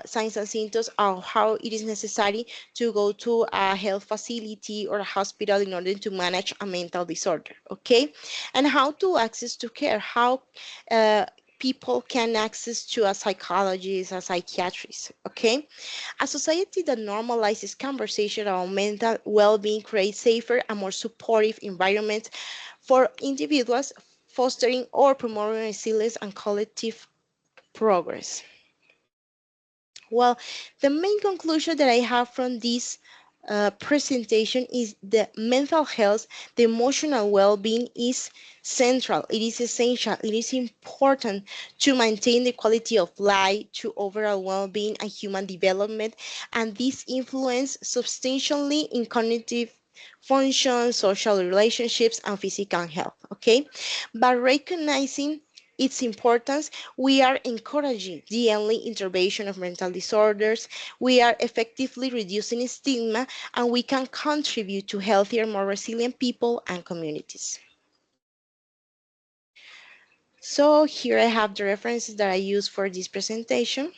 signs and symptoms, or how it is necessary to go to a health facility or a hospital in order to manage a mental disorder, okay? And how to access to care, how uh, people can access to a psychologist, a psychiatrist, okay? A society that normalizes conversation about mental well-being creates safer and more supportive environments for individuals, fostering or promoting resilience and collective progress. Well, the main conclusion that I have from this presentation is that mental health, the emotional well-being is central. It is essential. It is important to maintain the quality of life, to overall well-being and human development, and this influence substantially in cognitive function, social relationships, and physical health. Okay, by recognizing its importance, we are encouraging the early intervention of mental disorders, we are effectively reducing stigma, and we can contribute to healthier, more resilient people and communities. So here I have the references that I use for this presentation,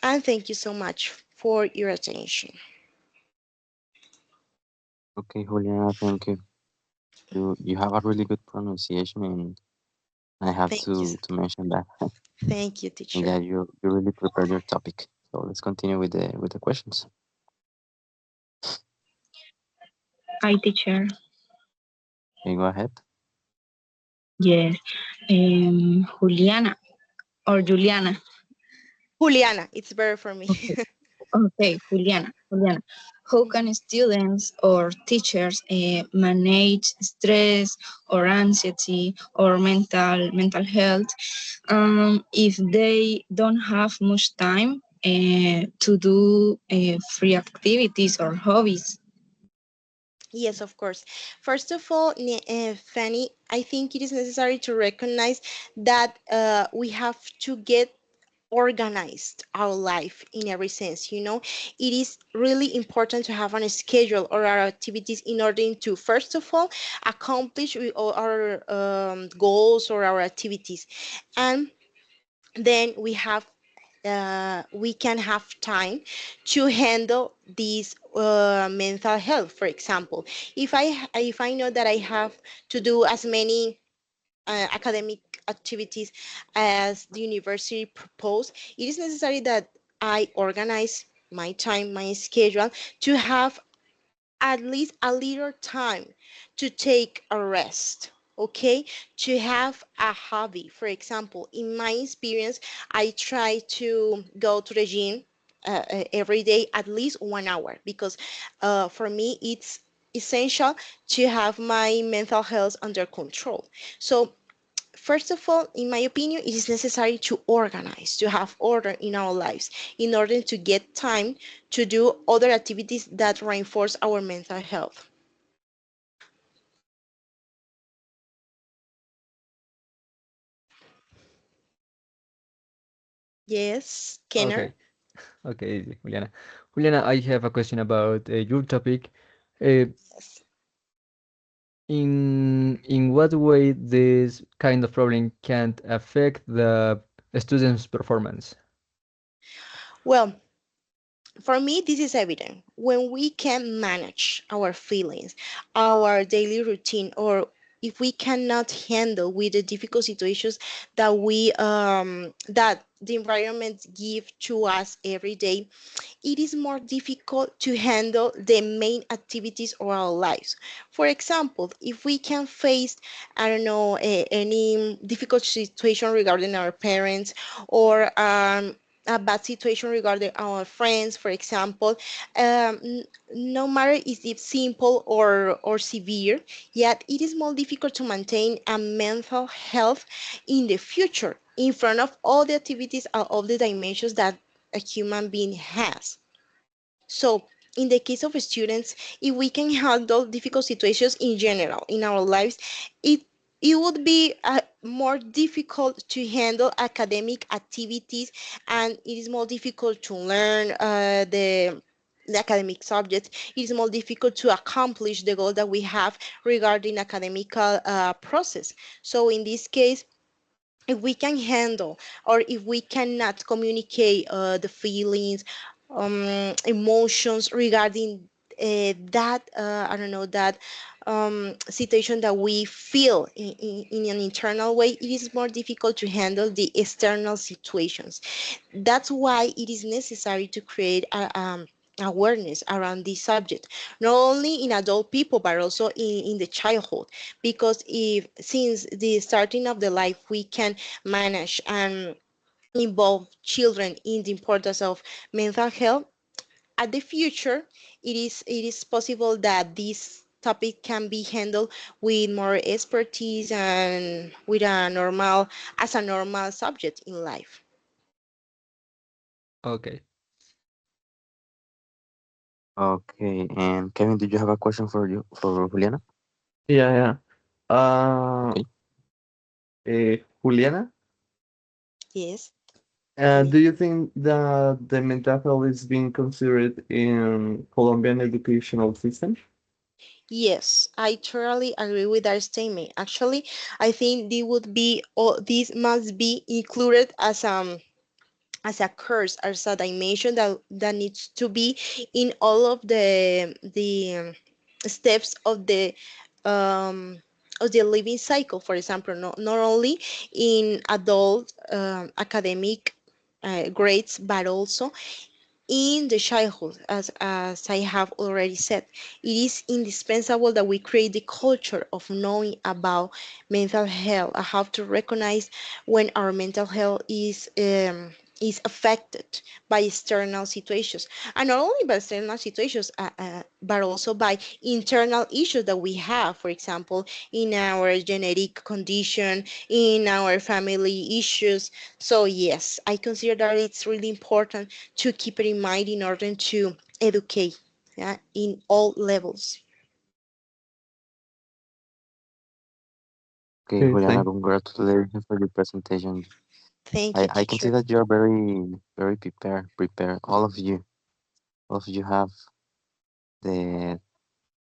and thank you so much for your attention. Okay, Juliana, thank you. You have a really good pronunciation, and I have Thank you. to mention that. Thank you, And teacher. yeah, you really prepared your topic. So let's continue with the questions. Hi, teacher. Okay, go ahead. Yes. Juliana or Juliana. Juliana, it's better for me. Okay. Okay, Juliana. Juliana. How can students or teachers manage stress or anxiety or mental health if they don't have much time to do free activities or hobbies? Yes, of course. First of all, Fanny, I think it is necessary to recognize that we have to get organized our life in every sense. It is really important to have on a schedule or our activities in order to, first of all, accomplish all our goals or our activities. And then we can have time to handle these mental health. For example, if I know that I have to do as many academic activities as the university propose, it is necessary that I organize my time, my schedule, to have at least a little time to take a rest. Okay, to have a hobby. For example, in my experience, I try to go to the gym every day at least 1 hour, because for me it's essential to have my mental health under control. So first of all, in my opinion, it is necessary to organize, to have order in our lives in order to get time to do other activities that reinforce our mental health. Yes, Kenner? Okay, okay, Juliana. Juliana, I have a question about your topic. Uh, Yes. in what way this kind of problem can affect the student's performance? Well, for me, this is evident. When we can manage our feelings, our daily routine, or if we cannot handle with the difficult situations that the environment give to us every day, it is more difficult to handle the main activities of our lives. For example, if we can face, I don't know, any difficult situation regarding our parents or a bad situation regarding our friends, for example, no matter if it's simple or severe, yet it is more difficult to maintain a mental health in the future in front of all the activities and all the dimensions that a human being has. So, in the case of students, if we can handle difficult situations in general in our lives, it it would be more difficult to handle academic activities, and it is more difficult to learn the academic subjects. It is more difficult to accomplish the goal that we have regarding academical process. So, in this case, if we can handle or if we cannot communicate the feelings, emotions regarding that I don't know that situation that we feel in an internal way, it is more difficult to handle the external situations. That's why it is necessary to create awareness around this subject, not only in adult people but also in the childhood. Because if since the starting of the life we can manage and involve children in the importance of mental health, at the future it is possible that this topic can be handled with more expertise and with a normal as a normal subject in life. Okay. Okay, and Kevin, did you have a question for Juliana? Yeah, yeah. Uh, Okay. Juliana, Yes. do you think that the mental health is being considered in Colombian educational system? Yes, I totally agree with that statement. Actually, I think this must be included as a course, as a dimension that needs to be in all of the steps of the living cycle. For example, not only in adult academic grades, but also in the childhood, as I have already said. It is indispensable that we create the culture of knowing about mental health. I have to recognize when our mental health is affected by external situations, and not only by external situations, but also by internal issues that we have. For example, in our genetic condition, in our family issues. So yes, I consider that it's really important to keep it in mind in order to educate, yeah, in all levels. Okay, Okay, Juliana, thank. congratulations for your presentation. Thank you, I can see teacher. that you're very prepared. All of you have the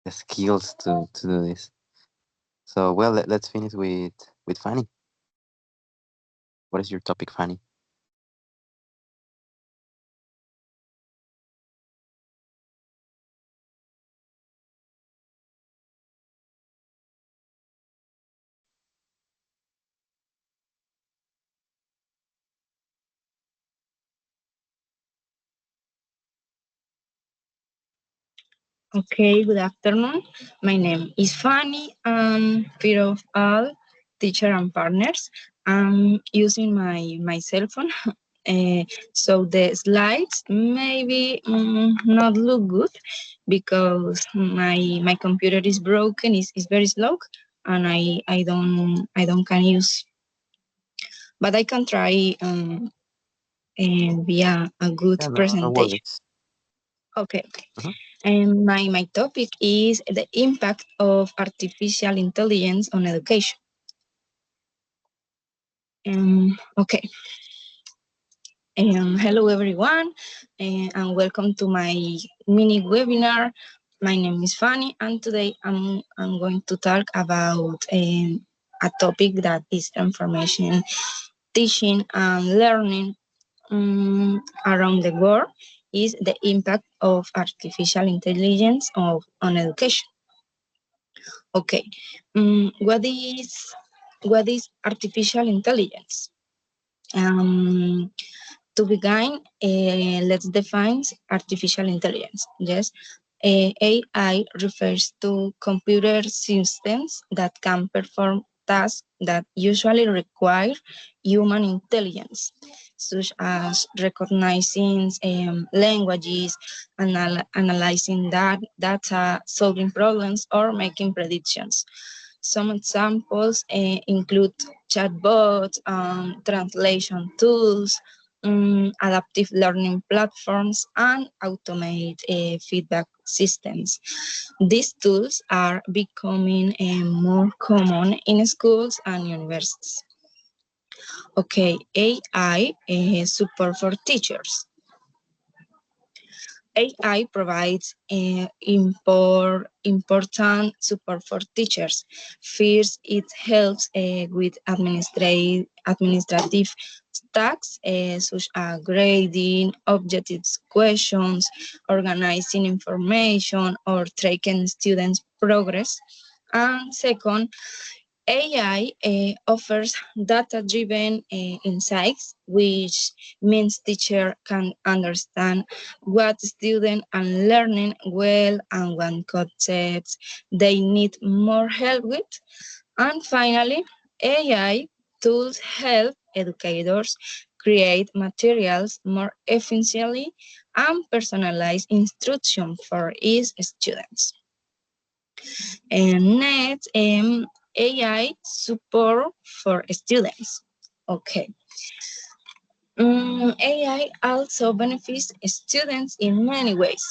the skills to do this. So well, let's finish with Fanny. What is your topic, Fanny? Okay, good afternoon. My name is Fanny. I'm fear of all teacher and partners. I'm using my cell phone. So the slides maybe not look good because my computer is broken, is very slow, and I don't can use, but I can try and be a good Yeah, no presentation. worries. Okay. Mhm. And my topic is the impact of artificial intelligence on education. Okay. Hello everyone, and welcome to my mini webinar. My name is Fanny, and today I'm going to talk about a topic that is information teaching and learning around the world is the impact of artificial intelligence on education. Okay, what is artificial intelligence? Um, To begin, let's define artificial intelligence. Yes, AI refers to computer systems that can perform tasks that usually require human intelligence, such as recognizing languages, analyzing data, solving problems, or making predictions. Some examples include chatbots, translation tools, adaptive learning platforms, and automate feedback systems. These tools are becoming more common in schools and universities. Okay, AI support for teachers. AI provides important support for teachers. First, it helps with administrative tasks such as grading, objective questions, organizing information, or tracking students' progress. And second, AI offers data-driven insights, which means teacher can understand what students are learning well and what concepts they need more help with. And finally, AI tools help educators create materials more efficiently and personalize instruction for each students. And next, AI support for students. Okay. AI also benefits students in many ways.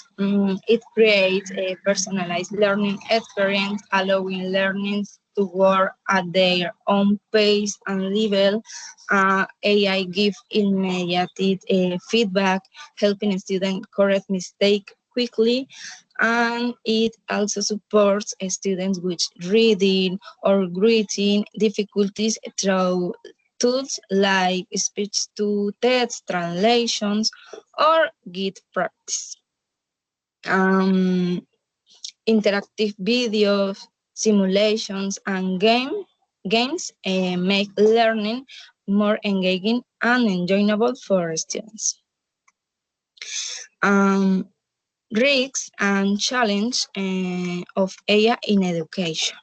It creates a personalized learning experience, allowing learners to work at their own pace and level. AI gives immediate feedback, helping students correct mistakes quickly, and it also supports students with reading or writing difficulties through tools like speech to text translations or Git practice. Um, Interactive videos, simulations, and games make learning more engaging and enjoyable for students. Um, Risks and challenge of AI in education.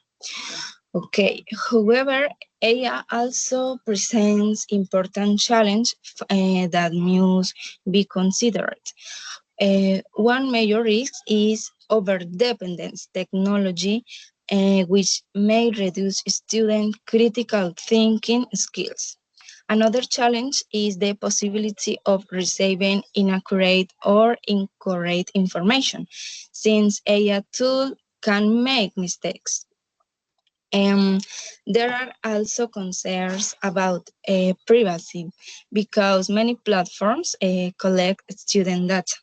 Okay, however, AI also presents important challenge that must be considered. One major risk is overdependence technology, which may reduce student critical thinking skills. Another challenge is the possibility of receiving inaccurate or incorrect information, since AI tool can make mistakes. Um, there are also concerns about privacy because many platforms collect student data,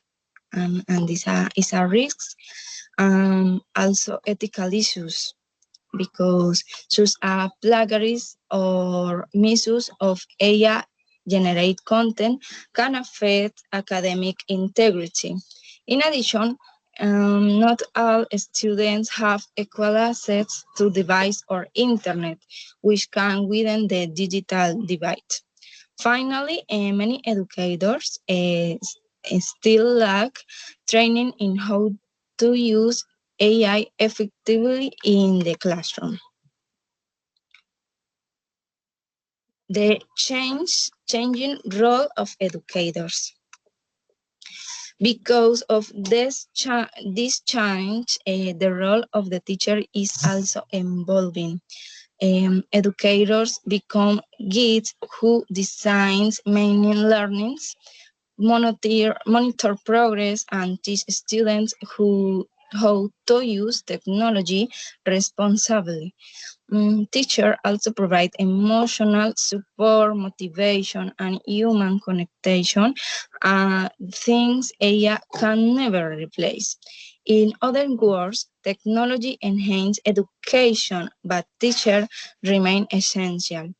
and this is a risk. Also, ethical issues because such as plagiarism or misuse of AI generate content can affect academic integrity. In addition, not all students have equal access to device or internet, which can widen the digital divide. Finally, many educators still lack training in how to use AI effectively in the classroom. The changing role of educators. Because of this change, the role of the teacher is also evolving. Educators become guides who designs meaning learnings, monitor progress, and teach students how to use technology responsibly. Teachers also provide emotional support, motivation, and human connection, things AI can never replace. In other words, technology enhances education, but teachers remain essential.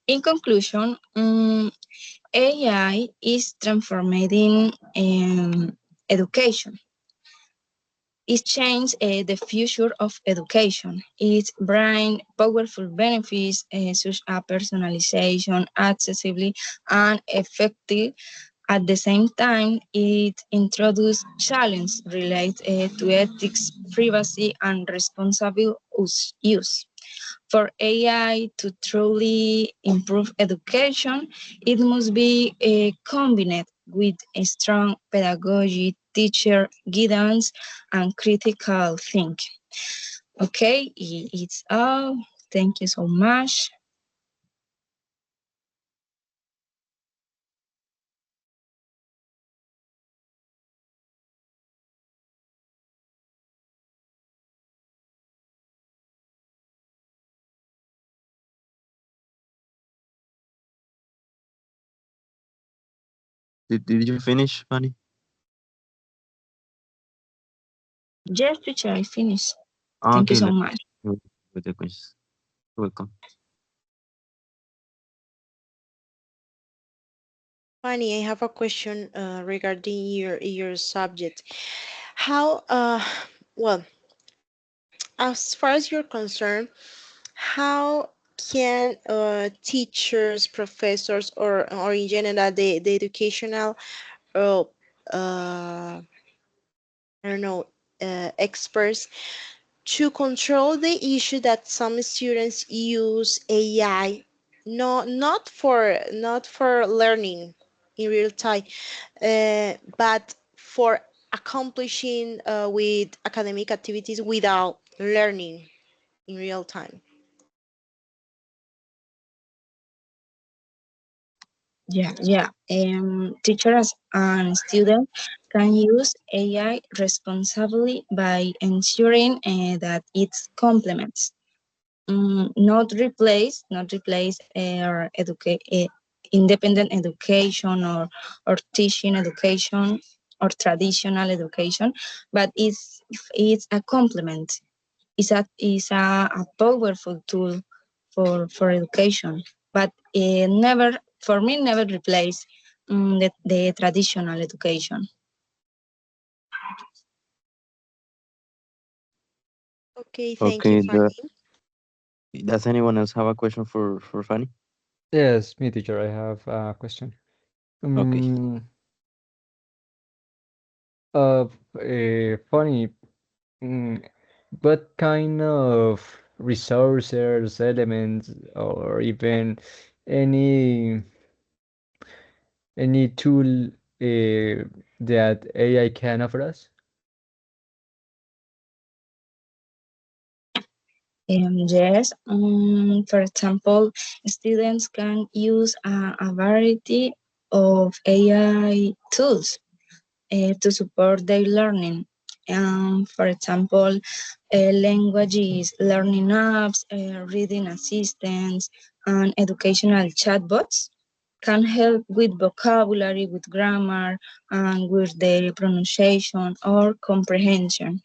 In conclusion, AI is transforming education. It changed the future of education. It brings powerful benefits such as personalization, accessibility, and effective. At the same time, it introduced challenges related to ethics, privacy, and responsible use. For AI to truly improve education, it must be combined with a strong pedagogy, teacher guidance, and critical thinking. Okay, it's all. Thank you so much. Did you finish, Fanny? Just to try finish. Thank you Okay, so let much. me with the questions. Welcome. Fanny, I have a question regarding your subject. How well, as far as you're concerned, how can teachers, professors, or in general the educational uh, I don't know experts to control the issue that some students use AI not for learning in real time, but for accomplishing with academic activities without learning in real time. Yeah. Teachers and students can use AI responsibly by ensuring that it complements, not replace independent education or teaching education or traditional education, but it's a complement. It's a powerful tool for education, but never for me never replace the traditional education. Okay, thank you, Okay, Fanny. does anyone else have a question for Fanny? Yes, me teacher, I have a question. Okay. Um, Funny, mm, what kind of resources, elements, or even any any tool that AI can offer us? Yes, for example, students can use a variety of AI tools to support their learning. For example, languages, learning apps, reading assistants, and educational chatbots can help with vocabulary, with grammar, and with their pronunciation or comprehension.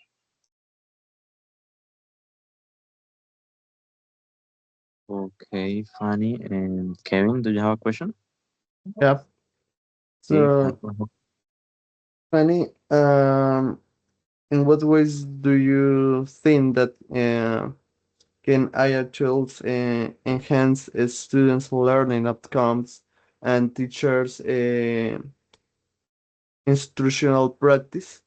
Okay, Fanny and Kevin, do you have a question? Yeah. Okay, So, Fanny, in what ways do you think that can AI tools enhance students' learning outcomes and teachers' instructional practice?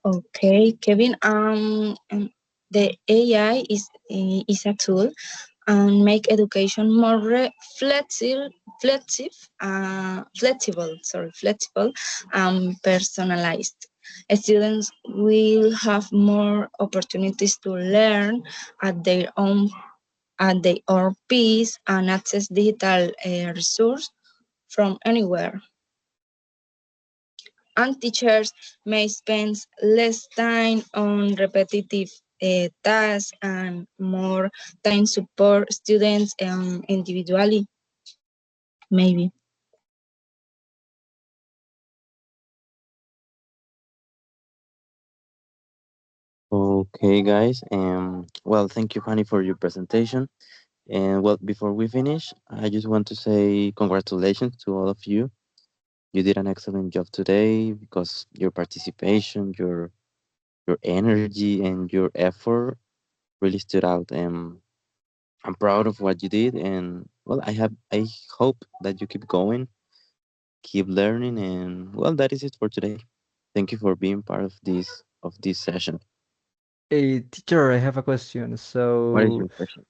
Okay, Kevin. The AI is a tool and make education more flexible and personalized. Students will have more opportunities to learn at their own at their own pace and access digital resources from anywhere. And teachers may spend less time on repetitive tasks and more time support students individually, maybe. Okay, guys. Well, thank you, Fanny, for your presentation. And well, before we finish, I just want to say congratulations to all of you. You did an excellent job today because your participation, your energy, and your effort really stood out. And I'm proud of what you did. And well, I hope that you keep going, keep learning, and well, that is it for today. Thank you for being part of this session. Hey, teacher, I have a question. What is So your question?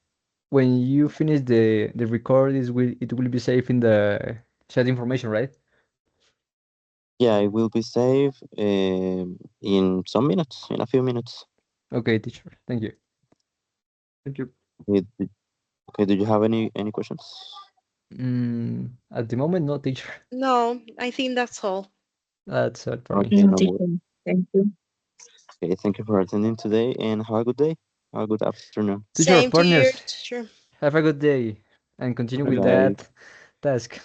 when you finish the record, it will be safe in the chat information, right? Yeah, it will be saved in some minutes, in a few minutes. Okay, teacher. Thank you. Thank you. Okay, do you have any questions? At the moment, no, teacher. No, I think that's all. That's all for me. Okay, No, no worries. teacher. Thank you. Okay, thank you for attending today and have a good day. Have a good afternoon. Teacher, Same to you, partners, teacher. have a good day and continue Bye with bye. that task.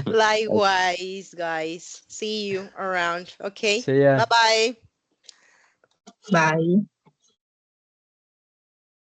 Likewise, guys. See you around. Okay. See ya. Bye bye. Bye.